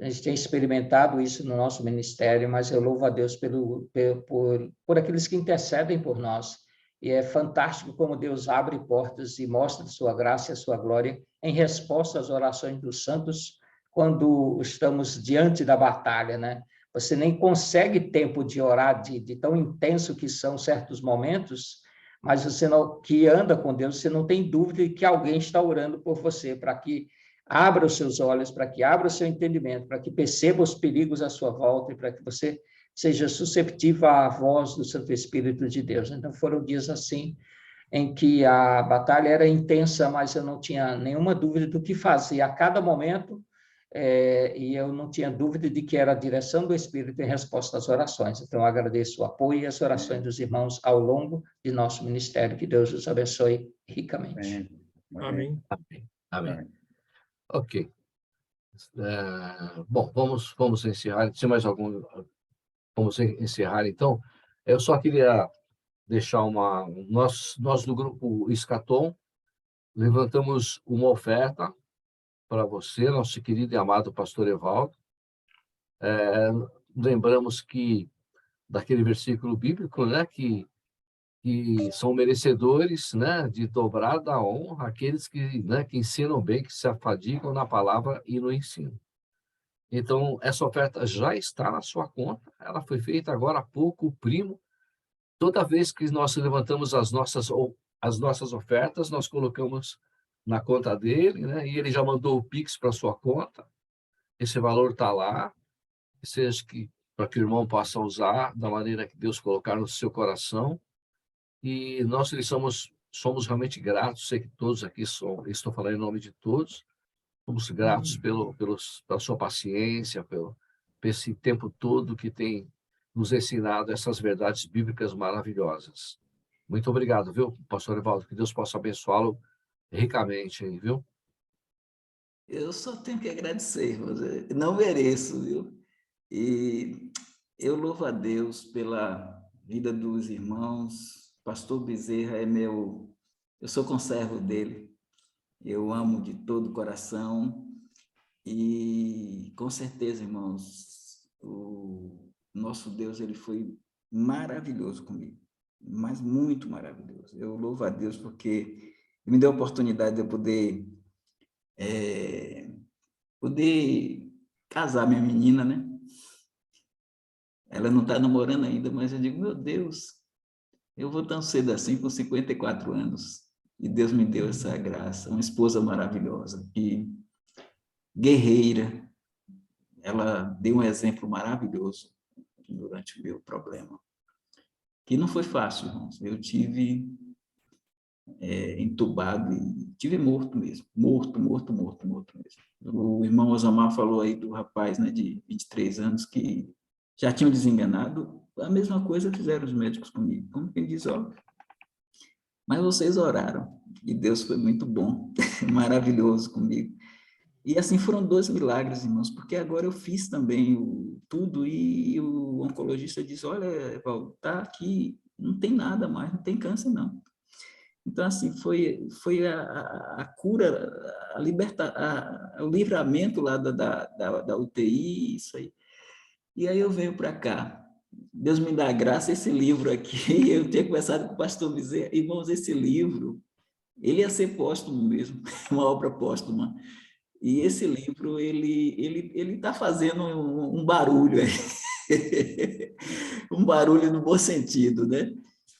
A gente tem experimentado isso no nosso ministério, mas eu louvo a Deus por aqueles que intercedem por nós. E é fantástico como Deus abre portas e mostra a sua graça e a sua glória em resposta às orações dos santos quando estamos diante da batalha, né? Você nem consegue tempo de orar de tão intenso que são certos momentos, mas você que anda com Deus, você não tem dúvida de que alguém está orando por você, para que abra os seus olhos, para que abra o seu entendimento, para que perceba os perigos à sua volta e para que você seja susceptível à voz do Santo Espírito de Deus. Então, foram dias assim, em que a batalha era intensa, mas eu não tinha nenhuma dúvida do que fazer a cada momento, e eu não tinha dúvida de que era a direção do Espírito em resposta às orações. Então, eu agradeço o apoio e as orações dos irmãos ao longo de nosso ministério. Que Deus os abençoe ricamente. Amém. Amém. Amém. Ok. Bom, vamos encerrar. Tem mais algum? Vamos encerrar, então. Eu só queria deixar nós do grupo Escatom levantamos uma oferta para você, nosso querido e amado pastor Evaldo. Lembramos daquele versículo bíblico, né, que são merecedores, né, de dobrada honra aqueles que ensinam bem, que se afadigam na palavra e no ensino. Então, essa oferta já está na sua conta, ela foi feita agora há pouco. O primo, toda vez que nós levantamos as nossas ofertas, nós colocamos na conta dele, né, e ele já mandou o Pix para sua conta. Esse valor está lá, seja para que o irmão possa usar da maneira que Deus colocar no seu coração. E nós somos realmente gratos. Sei que todos aqui estou falando em nome de todos. Somos gratos pela sua paciência, por esse tempo todo que tem nos ensinado essas verdades bíblicas maravilhosas. Muito obrigado, viu, pastor Evaldo? Que Deus possa abençoá-lo ricamente, aí, viu? Eu só tenho que agradecer, José. Não mereço, viu? E eu louvo a Deus pela vida dos irmãos. Pastor Bezerra é meu... Eu sou conservo dele. Eu amo de todo o coração. E, com certeza, irmãos, o nosso Deus, ele foi maravilhoso comigo. Mas muito maravilhoso. Eu louvo a Deus porque me deu a oportunidade de eu poder casar minha menina, né? Ela não está namorando ainda, mas eu digo, meu Deus, eu vou tão cedo assim, com 54 anos, e Deus me deu essa graça, uma esposa maravilhosa, e guerreira, ela deu um exemplo maravilhoso durante o meu problema, que não foi fácil, irmãos. Eu tive entubado e tive morto mesmo, morto mesmo. O irmão Osamar falou aí do rapaz, né, de 23 anos que já tinham desenganado, a mesma coisa fizeram os médicos comigo, como quem diz, ó, mas vocês oraram, e Deus foi muito bom, maravilhoso comigo. E assim foram 2 milagres, irmãos, porque agora eu fiz também tudo, e o oncologista disse, olha, Evaldo, tá aqui, não tem nada mais, não tem câncer não. Então, assim, foi a cura, o livramento lá da UTI, isso aí. E aí eu venho para cá. Deus me dá graça, esse livro aqui, eu tinha conversado com o pastor Bezerra, irmãos, esse livro, ele ia ser póstumo mesmo, uma obra póstuma. E esse livro, ele está fazendo um barulho aí, um barulho no bom sentido, né?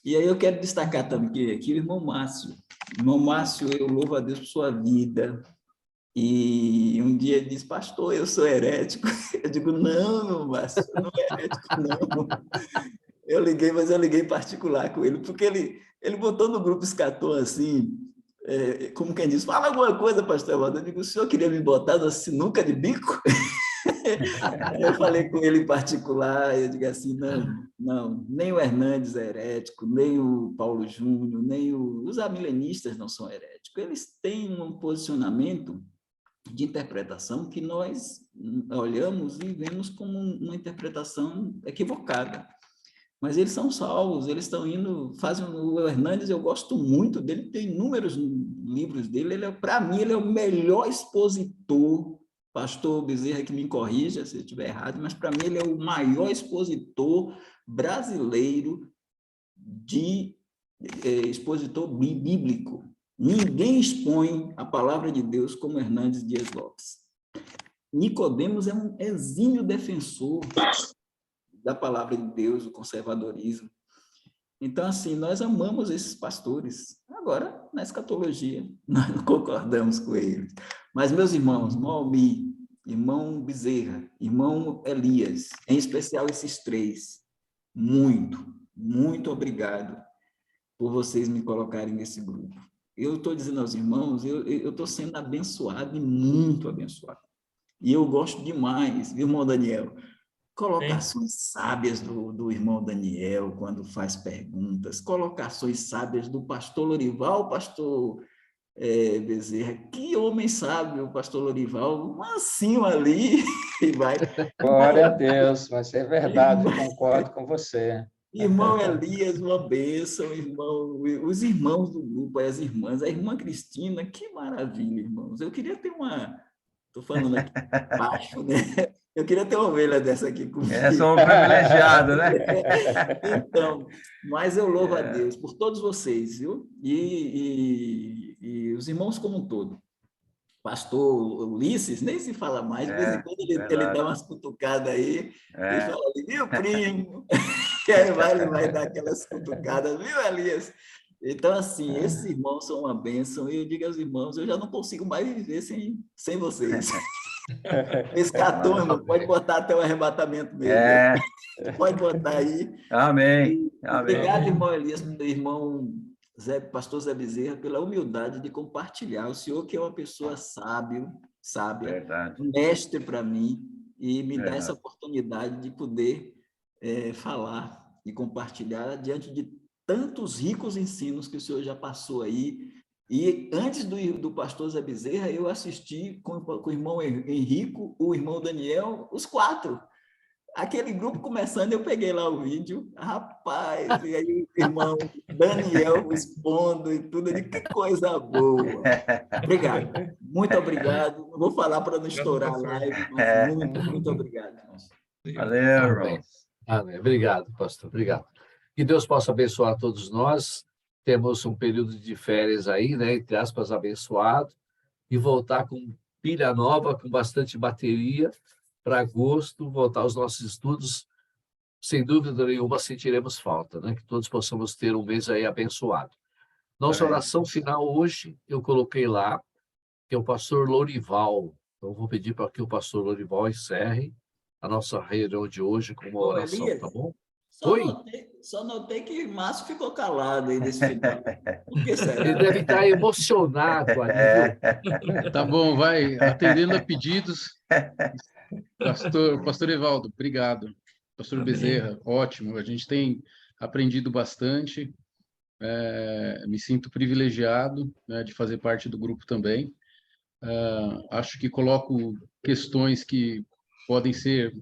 E aí eu quero destacar também aqui o irmão Márcio. Irmão Márcio, eu louvo a Deus por sua vida. E um dia ele disse, pastor, eu sou herético. Eu digo, não, meu Márcio, eu não é herético, não. Eu liguei, mas eu liguei em particular com ele, porque ele botou no grupo Escatom assim, como quem diz, fala alguma coisa, pastor Evaldo. Eu digo, o senhor queria me botar na sinuca de bico? Eu falei com ele em particular, eu digo assim, não, nem o Hernandes é herético, nem o Paulo Júnior, nem os amilenistas não são heréticos. Eles têm um posicionamento de interpretação que nós olhamos e vemos como uma interpretação equivocada. Mas eles são salvos, eles estão indo, fazem o Hernandes, eu gosto muito dele, tem inúmeros livros dele, para mim, ele é o melhor expositor. Pastor Bezerra que me corrija se eu estiver errado, mas para mim ele é o maior expositor brasileiro expositor bíblico. Ninguém expõe a palavra de Deus como Hernandes Dias Lopes. Nicodemos é um exímio defensor da palavra de Deus, do conservadorismo. Então, assim, nós amamos esses pastores. Agora, na escatologia, nós não concordamos com eles. Mas, meus irmãos, irmão Almir, irmão Bezerra, irmão Elias, em especial esses 3, muito obrigado por vocês me colocarem nesse grupo. Eu estou dizendo aos irmãos, eu estou sendo abençoado e muito abençoado. E eu gosto demais, viu, irmão Daniel? Colocações sábias do irmão Daniel, quando faz perguntas, colocações sábias do pastor Lorival, pastor Bezerra, que homem sábio, o pastor Lorival, mansinho ali, e vai. Glória a Deus, mas é verdade, eu concordo com você. Irmão Elias, uma bênção, irmão, os irmãos do grupo, as irmãs, a irmã Cristina, que maravilha, irmãos. Eu queria ter estou falando aqui baixo, né? Eu queria ter uma ovelha dessa aqui comigo. Sou um privilegiado, né? Então, mas eu louvo a Deus por todos vocês, viu? E os irmãos como um todo. Pastor Ulisses, nem se fala mais, de vez em quando ele dá umas cutucadas aí, e fala ali, viu, primo? E aí vai dar aquelas cutucadas, viu, Elias? Então, assim, esses irmãos são uma bênção, e eu digo aos irmãos, eu já não consigo mais viver sem vocês. Escatom, irmão, pode botar até o arrebatamento mesmo. Pode botar aí. Amém. Obrigado, irmão Elias, irmão pastor Zé Bezerra, pela humildade de compartilhar. O senhor que é uma pessoa sábia, Verdade. mestre para mim, e me dá essa oportunidade de poder falar e compartilhar diante de tantos ricos ensinos que o senhor já passou aí. E antes do pastor Zé Bezerra, eu assisti com o irmão Henrico, o irmão Daniel, os 4. Aquele grupo começando, eu peguei lá o vídeo, rapaz, e aí o irmão Daniel expondo e tudo, de que coisa boa. Obrigado, muito obrigado. Não vou falar para não estourar a live, mas muito obrigado. Valeu, irmão. Amém. Obrigado, pastor, obrigado. Que Deus possa abençoar todos nós. Temos um período de férias aí, né, entre aspas, abençoado, e voltar com pilha nova, com bastante bateria, para agosto, voltar aos nossos estudos. Sem dúvida nenhuma, sentiremos falta, né? Que todos possamos ter um mês aí abençoado. Nossa oração final hoje, eu coloquei lá, que é o pastor Lorival. Então, vou pedir para que o pastor Lorival encerre a nossa reunião de hoje com uma oração, Elias, tá bom? Só notei que o Márcio ficou calado aí nesse final. Por que será? Ele deve estar emocionado ali, viu? Tá bom, vai. Atendendo a pedidos. Pastor Evaldo, obrigado. Pastor Bezerra, ótimo. A gente tem aprendido bastante. Me sinto privilegiado, né, de fazer parte do grupo também. Acho que coloco questões que podem ser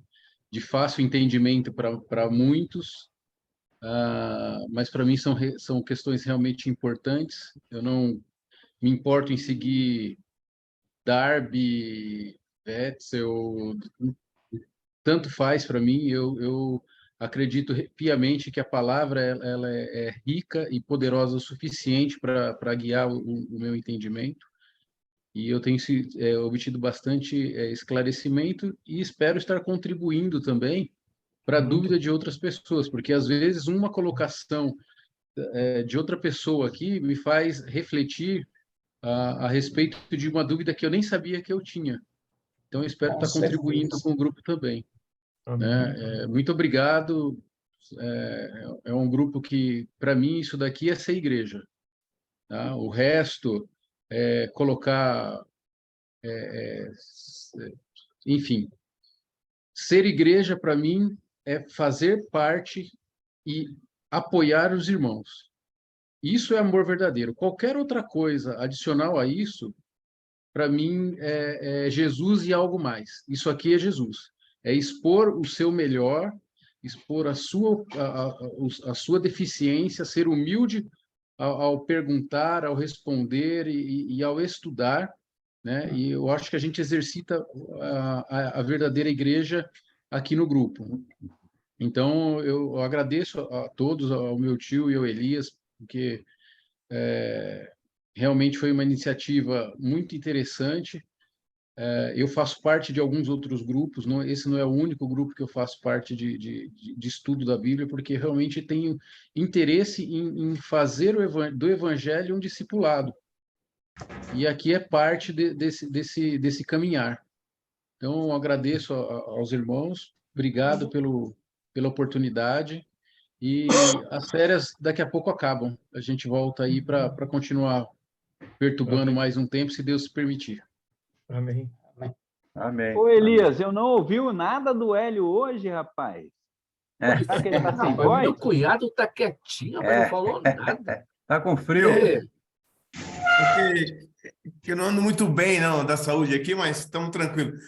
de fácil entendimento para muitos, mas para mim são questões realmente importantes. Eu não me importo em seguir Darby, Wetzel, tanto faz para mim. Eu acredito piamente que a palavra ela é rica e poderosa o suficiente para guiar o meu entendimento. E eu tenho obtido bastante esclarecimento e espero estar contribuindo também para a dúvida de outras pessoas, porque às vezes uma colocação de outra pessoa aqui me faz refletir a respeito de uma dúvida que eu nem sabia que eu tinha. Então, eu espero estar contribuindo com o grupo também. Né? Muito obrigado. É um grupo que, para mim, isso daqui é ser igreja. Tá? O resto colocar... enfim, ser igreja, para mim, é fazer parte e apoiar os irmãos. Isso é amor verdadeiro. Qualquer outra coisa adicional a isso, para mim, é Jesus e algo mais. Isso aqui é Jesus. É expor o seu melhor, expor a sua deficiência, ser humilde ao perguntar, ao responder e ao estudar, né? E eu acho que a gente exercita a verdadeira igreja aqui no grupo. Então, eu agradeço a todos, ao meu tio e ao Elias, porque realmente foi uma iniciativa muito interessante. Eu faço parte de alguns outros grupos, esse não é o único grupo que eu faço parte de estudo da Bíblia, porque realmente tenho interesse em fazer do Evangelho um discipulado. E aqui é parte desse caminhar. Então, agradeço aos irmãos, obrigado pela oportunidade, e as férias daqui a pouco acabam. A gente volta aí para continuar perturbando mais um tempo, se Deus permitir. Amém. Amém. Ô, Elias, eu não ouvi nada do Hélio hoje, rapaz. Será que ele está sem voz? Meu cunhado está quietinho, mas não falou nada. Está com frio. Que eu não ando muito bem, não, da saúde aqui, mas estamos tranquilos.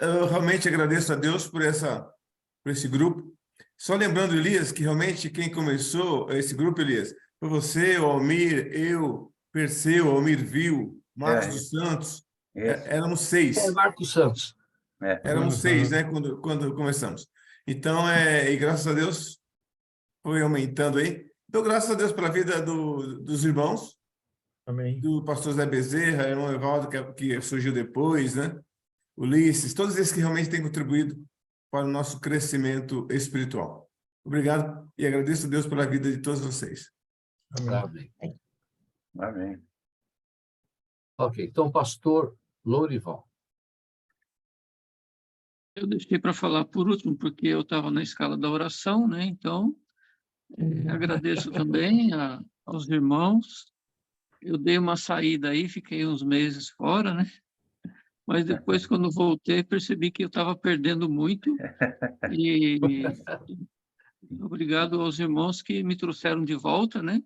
Eu realmente agradeço a Deus por esse grupo. Só lembrando, Elias, que realmente quem começou esse grupo, Elias, foi você, o Almir, eu, Perseu, Almir Vil, Marcos dos Santos. Éramos 6. Marcos Santos. Éramos 6, né, quando começamos. Então, e graças a Deus, foi aumentando aí. Então, graças a Deus pela vida dos irmãos. Amém. Do pastor Zé Bezerra, irmão Evaldo, que surgiu depois, né? Ulisses, todos esses que realmente têm contribuído para o nosso crescimento espiritual. Obrigado e agradeço a Deus pela vida de todos vocês. Amém. Amém. Ok, então, pastor Lorival. Eu deixei para falar por último, porque eu estava na escala da oração, né? Então, agradeço também aos irmãos. Eu dei uma saída aí, fiquei uns meses fora, né? Mas depois, quando voltei, percebi que eu estava perdendo muito. Obrigado aos irmãos que me trouxeram de volta, né?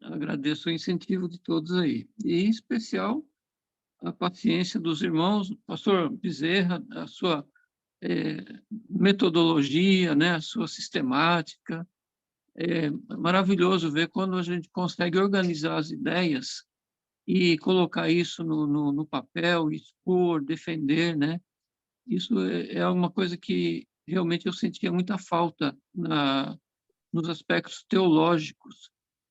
Agradeço o incentivo de todos aí. E, em especial, a paciência dos irmãos, pastor Bezerra, a sua metodologia, né? A sua sistemática. É maravilhoso ver quando a gente consegue organizar as ideias e colocar isso no papel, expor, defender, né? Isso é uma coisa que realmente eu sentia muita falta nos aspectos teológicos.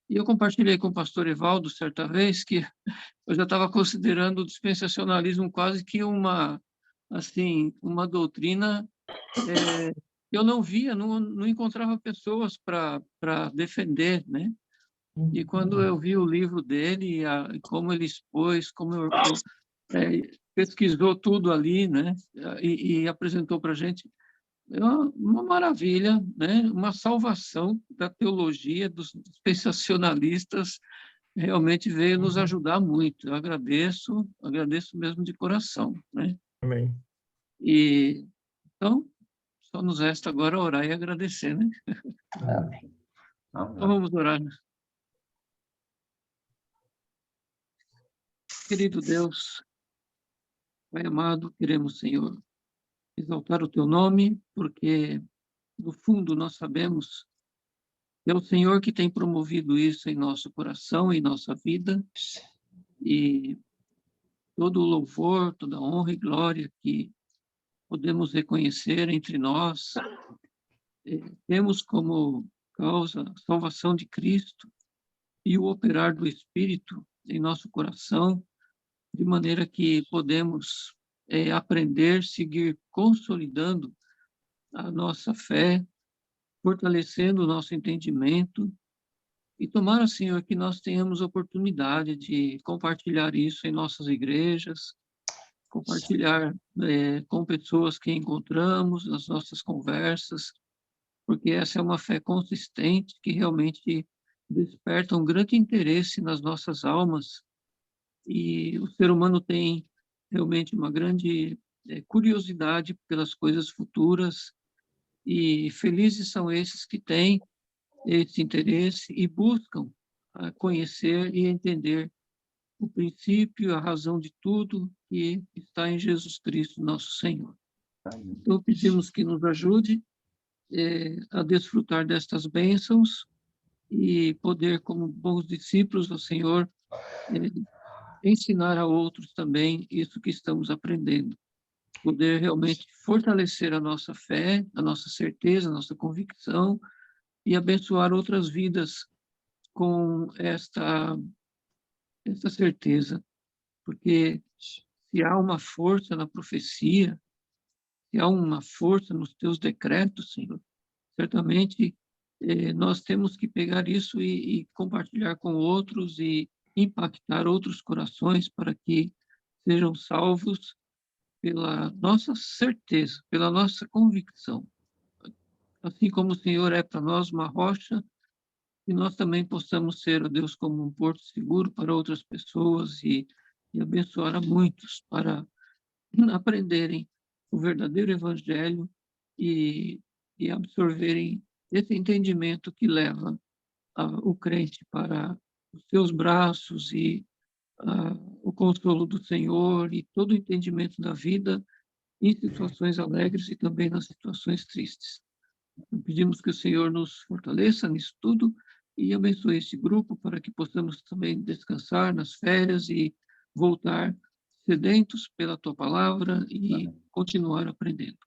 E eu compartilhei com o pastor Evaldo, certa vez, que eu já estava considerando o dispensacionalismo quase que uma doutrina que eu não via, não encontrava pessoas para defender, né? E quando eu vi o livro dele, como ele expôs, pesquisou tudo ali, né? E apresentou para a gente, é uma maravilha, né? Uma salvação da teologia dos dispensacionalistas, realmente veio nos ajudar muito. Eu agradeço mesmo de coração, né? Amém. E então só nos resta agora orar e agradecer, né? Amém. Então vamos orar. Querido Deus, Pai amado, queremos, Senhor, exaltar o Teu nome, porque no fundo nós sabemos que é o Senhor que tem promovido isso em nosso coração, em nossa vida, e todo o louvor, toda a honra e glória que podemos reconhecer entre nós, temos como causa a salvação de Cristo e o operar do Espírito em nosso coração, de maneira que podemos aprender, seguir consolidando a nossa fé, fortalecendo o nosso entendimento e tomara, Senhor, que nós tenhamos oportunidade de compartilhar isso em nossas igrejas, compartilhar com pessoas que encontramos nas nossas conversas, porque essa é uma fé consistente que realmente desperta um grande interesse nas nossas almas e o ser humano tem realmente uma grande curiosidade pelas coisas futuras e felizes são esses que têm esse interesse e buscam conhecer e entender o princípio, a razão de tudo que está em Jesus Cristo, nosso Senhor. Então, pedimos que nos ajude a desfrutar destas bênçãos e poder, como bons discípulos do Senhor, ensinar a outros também isso que estamos aprendendo. Poder realmente fortalecer a nossa fé, a nossa certeza, a nossa convicção e abençoar outras vidas com esta certeza. Porque se há uma força na profecia, se há uma força nos teus decretos, Senhor, certamente nós temos que pegar isso e compartilhar com outros e impactar outros corações para que sejam salvos pela nossa certeza, pela nossa convicção. Assim como o Senhor é para nós uma rocha, e nós também possamos ser, ó Deus, como um porto seguro para outras pessoas e abençoar a muitos para aprenderem o verdadeiro evangelho e absorverem esse entendimento que leva o crente para os seus braços e o consolo do Senhor e todo o entendimento da vida em situações alegres e também nas situações tristes. Então, pedimos que o Senhor nos fortaleça nisso tudo e abençoe esse grupo para que possamos também descansar nas férias e voltar sedentos pela Tua palavra e continuar aprendendo.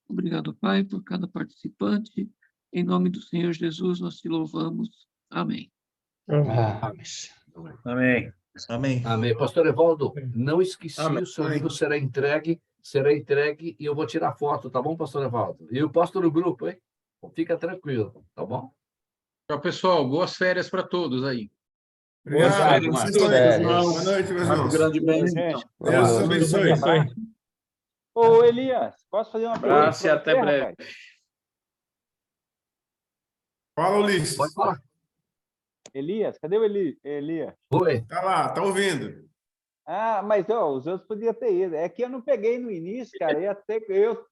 Obrigado, Pai, por cada participante. Em nome do Senhor Jesus, nós te louvamos. Amém. Amém. Amém. Amém. Pastor Evaldo, não esqueci, Amém. o seu livro será entregue e eu vou tirar foto, tá bom, pastor Evaldo? E eu posto no grupo, hein? Fica tranquilo, tá bom? Tchau, pessoal. Boas férias para todos aí. Obrigado. Boas Boa férias. noite, meus irmãos. Grande bem, Gente, Deus um abençoe. abraço. Ô, Elias, posso fazer uma pergunta? Abraço e até breve. Fala, Ulisses. Pode falar. Elias, cadê o Elias? Oi. Tá lá, tá ouvindo. Ah, mas os outros podiam ter ido. É que eu não peguei no início, cara. Eu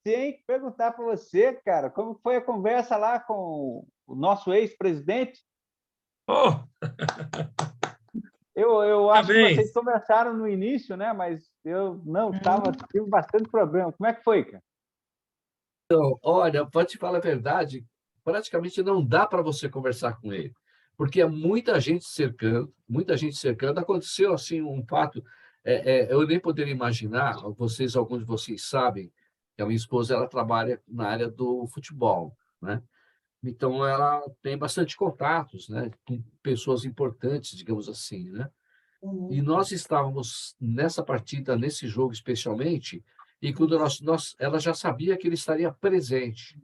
tenho que perguntar para você, cara, como foi a conversa lá com o nosso ex-presidente? Oh! Eu acho que vocês conversaram no início, né? Mas eu não tive bastante problema. Como é que foi, cara? Então, olha, para te falar a verdade, praticamente não dá para você conversar com ele, porque é muita gente cercando, muita gente cercando. Aconteceu assim um fato, eu nem poderia imaginar. Alguns de vocês sabem que a minha esposa ela trabalha na área do futebol, né? Então ela tem bastante contatos, né, com pessoas importantes, digamos assim, né? E nós estávamos nessa partida, nesse jogo especialmente, e quando ela já sabia que ele estaria presente,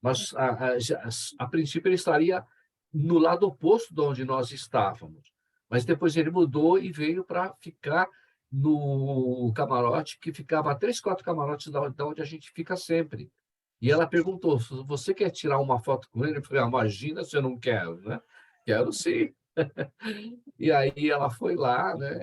mas a princípio ele estaria no lado oposto de onde nós estávamos. Mas depois ele mudou e veio para ficar no camarote, que ficava a 3, 4 camarotes da onde a gente fica sempre. E ela perguntou: você quer tirar uma foto com ele? Eu falei: imagina se eu não quero, né? Quero sim. E aí ela foi lá, né?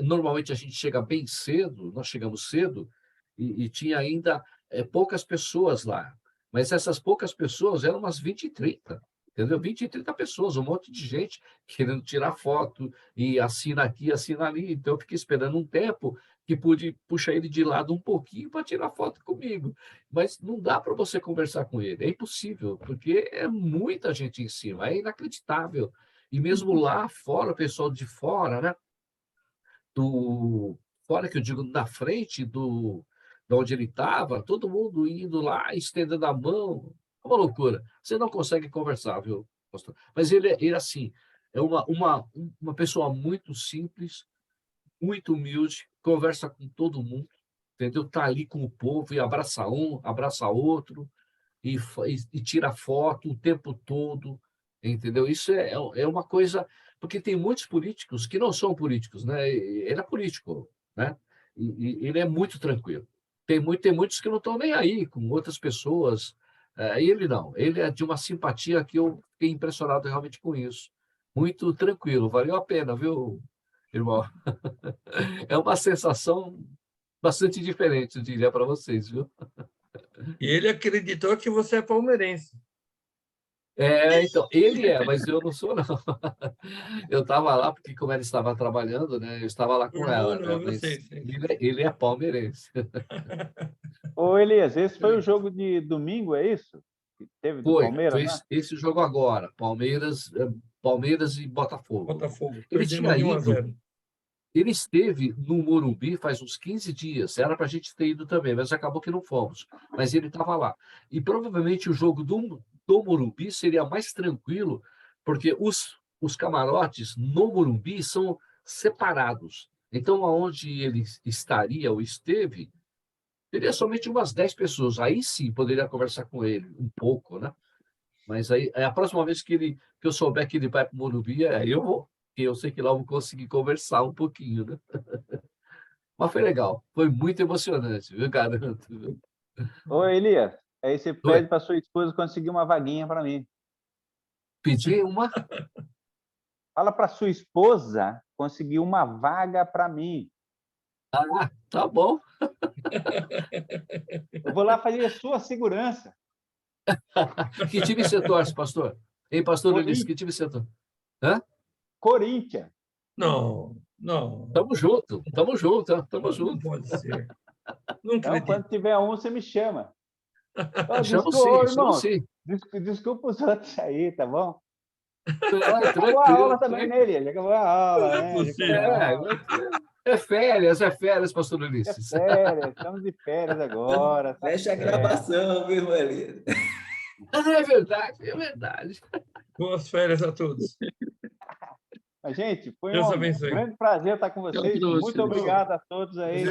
Normalmente a gente chega bem cedo, nós chegamos cedo, e tinha ainda poucas pessoas lá. Mas essas poucas pessoas eram umas 20 e 30, entendeu? 20 e 30 pessoas, um monte de gente querendo tirar foto, e assina aqui, assina ali. Então eu fiquei esperando um tempo que pude puxar ele de lado um pouquinho para tirar foto comigo. Mas não dá para você conversar com ele, é impossível, porque é muita gente em cima, é inacreditável. E mesmo lá fora, o pessoal de fora, né? Fora que eu digo, na frente de onde ele estava, todo mundo indo lá, estendendo a mão. É uma loucura. Você não consegue conversar, viu, pastor? Mas ele assim, é uma pessoa muito simples, muito humilde, conversa com todo mundo, entendeu? Está ali com o povo e abraça um, abraça outro, e tira foto o tempo todo, entendeu? Isso é uma coisa, porque tem muitos políticos que não são políticos, né? Ele é político, né? E ele é muito tranquilo. Tem muitos que não estão nem aí com outras pessoas. Ele não, ele é de uma simpatia que eu fiquei impressionado realmente com isso. Muito tranquilo, valeu a pena, viu, irmão? É uma sensação bastante diferente, eu diria para vocês, viu? E ele acreditou que você é palmeirense. Então, ele mas eu não sou, não. Eu estava lá porque, como ela estava trabalhando, né, eu estava lá com ela, né, Eu sei. ele é palmeirense. Ô, Elias, esse foi o jogo de domingo, é isso? Que teve do Palmeiras, Foi né? esse jogo agora, Palmeiras e Botafogo. Botafogo. Ele Perdemos tinha de 1-0. ido, ele esteve no Morumbi faz uns 15 dias, era para a gente ter ido também, mas acabou que não fomos. Mas ele estava lá. E provavelmente o jogo do Morumbi seria mais tranquilo, porque os camarotes no Morumbi são separados. Então, aonde ele estaria ou esteve, teria somente umas 10 pessoas. Aí sim poderia conversar com ele um pouco, né? Mas aí, a próxima vez que eu souber que ele vai para o Morumbi, aí eu vou. Porque eu sei que lá eu vou conseguir conversar um pouquinho, né? Mas foi legal. Foi muito emocionante, viu, garanto. Viu? Ô, Elias, aí você pede para sua esposa conseguir uma vaguinha para mim. Pedir uma? Fala para sua esposa conseguir uma vaga para mim. Ah, tá bom. Eu vou lá fazer a sua segurança. Que time você torce, pastor? Hein, pastor Ulisses, que time você torce? Hã? Corinthians. Não. Tamo junto. Não pode ser. Não acredito. Então, quando tiver um, você me chama. Chamo sim. Desculpa os outros aí, tá bom? Acabou a aula também nele, acabou a aula. É férias, pastor Ulisses. Estamos de férias agora. Fecha a gravação, viu, Elias? É verdade. Boas férias a todos. Gente, foi Deus um abençoe. grande prazer estar com vocês. Muito obrigado a todos aí.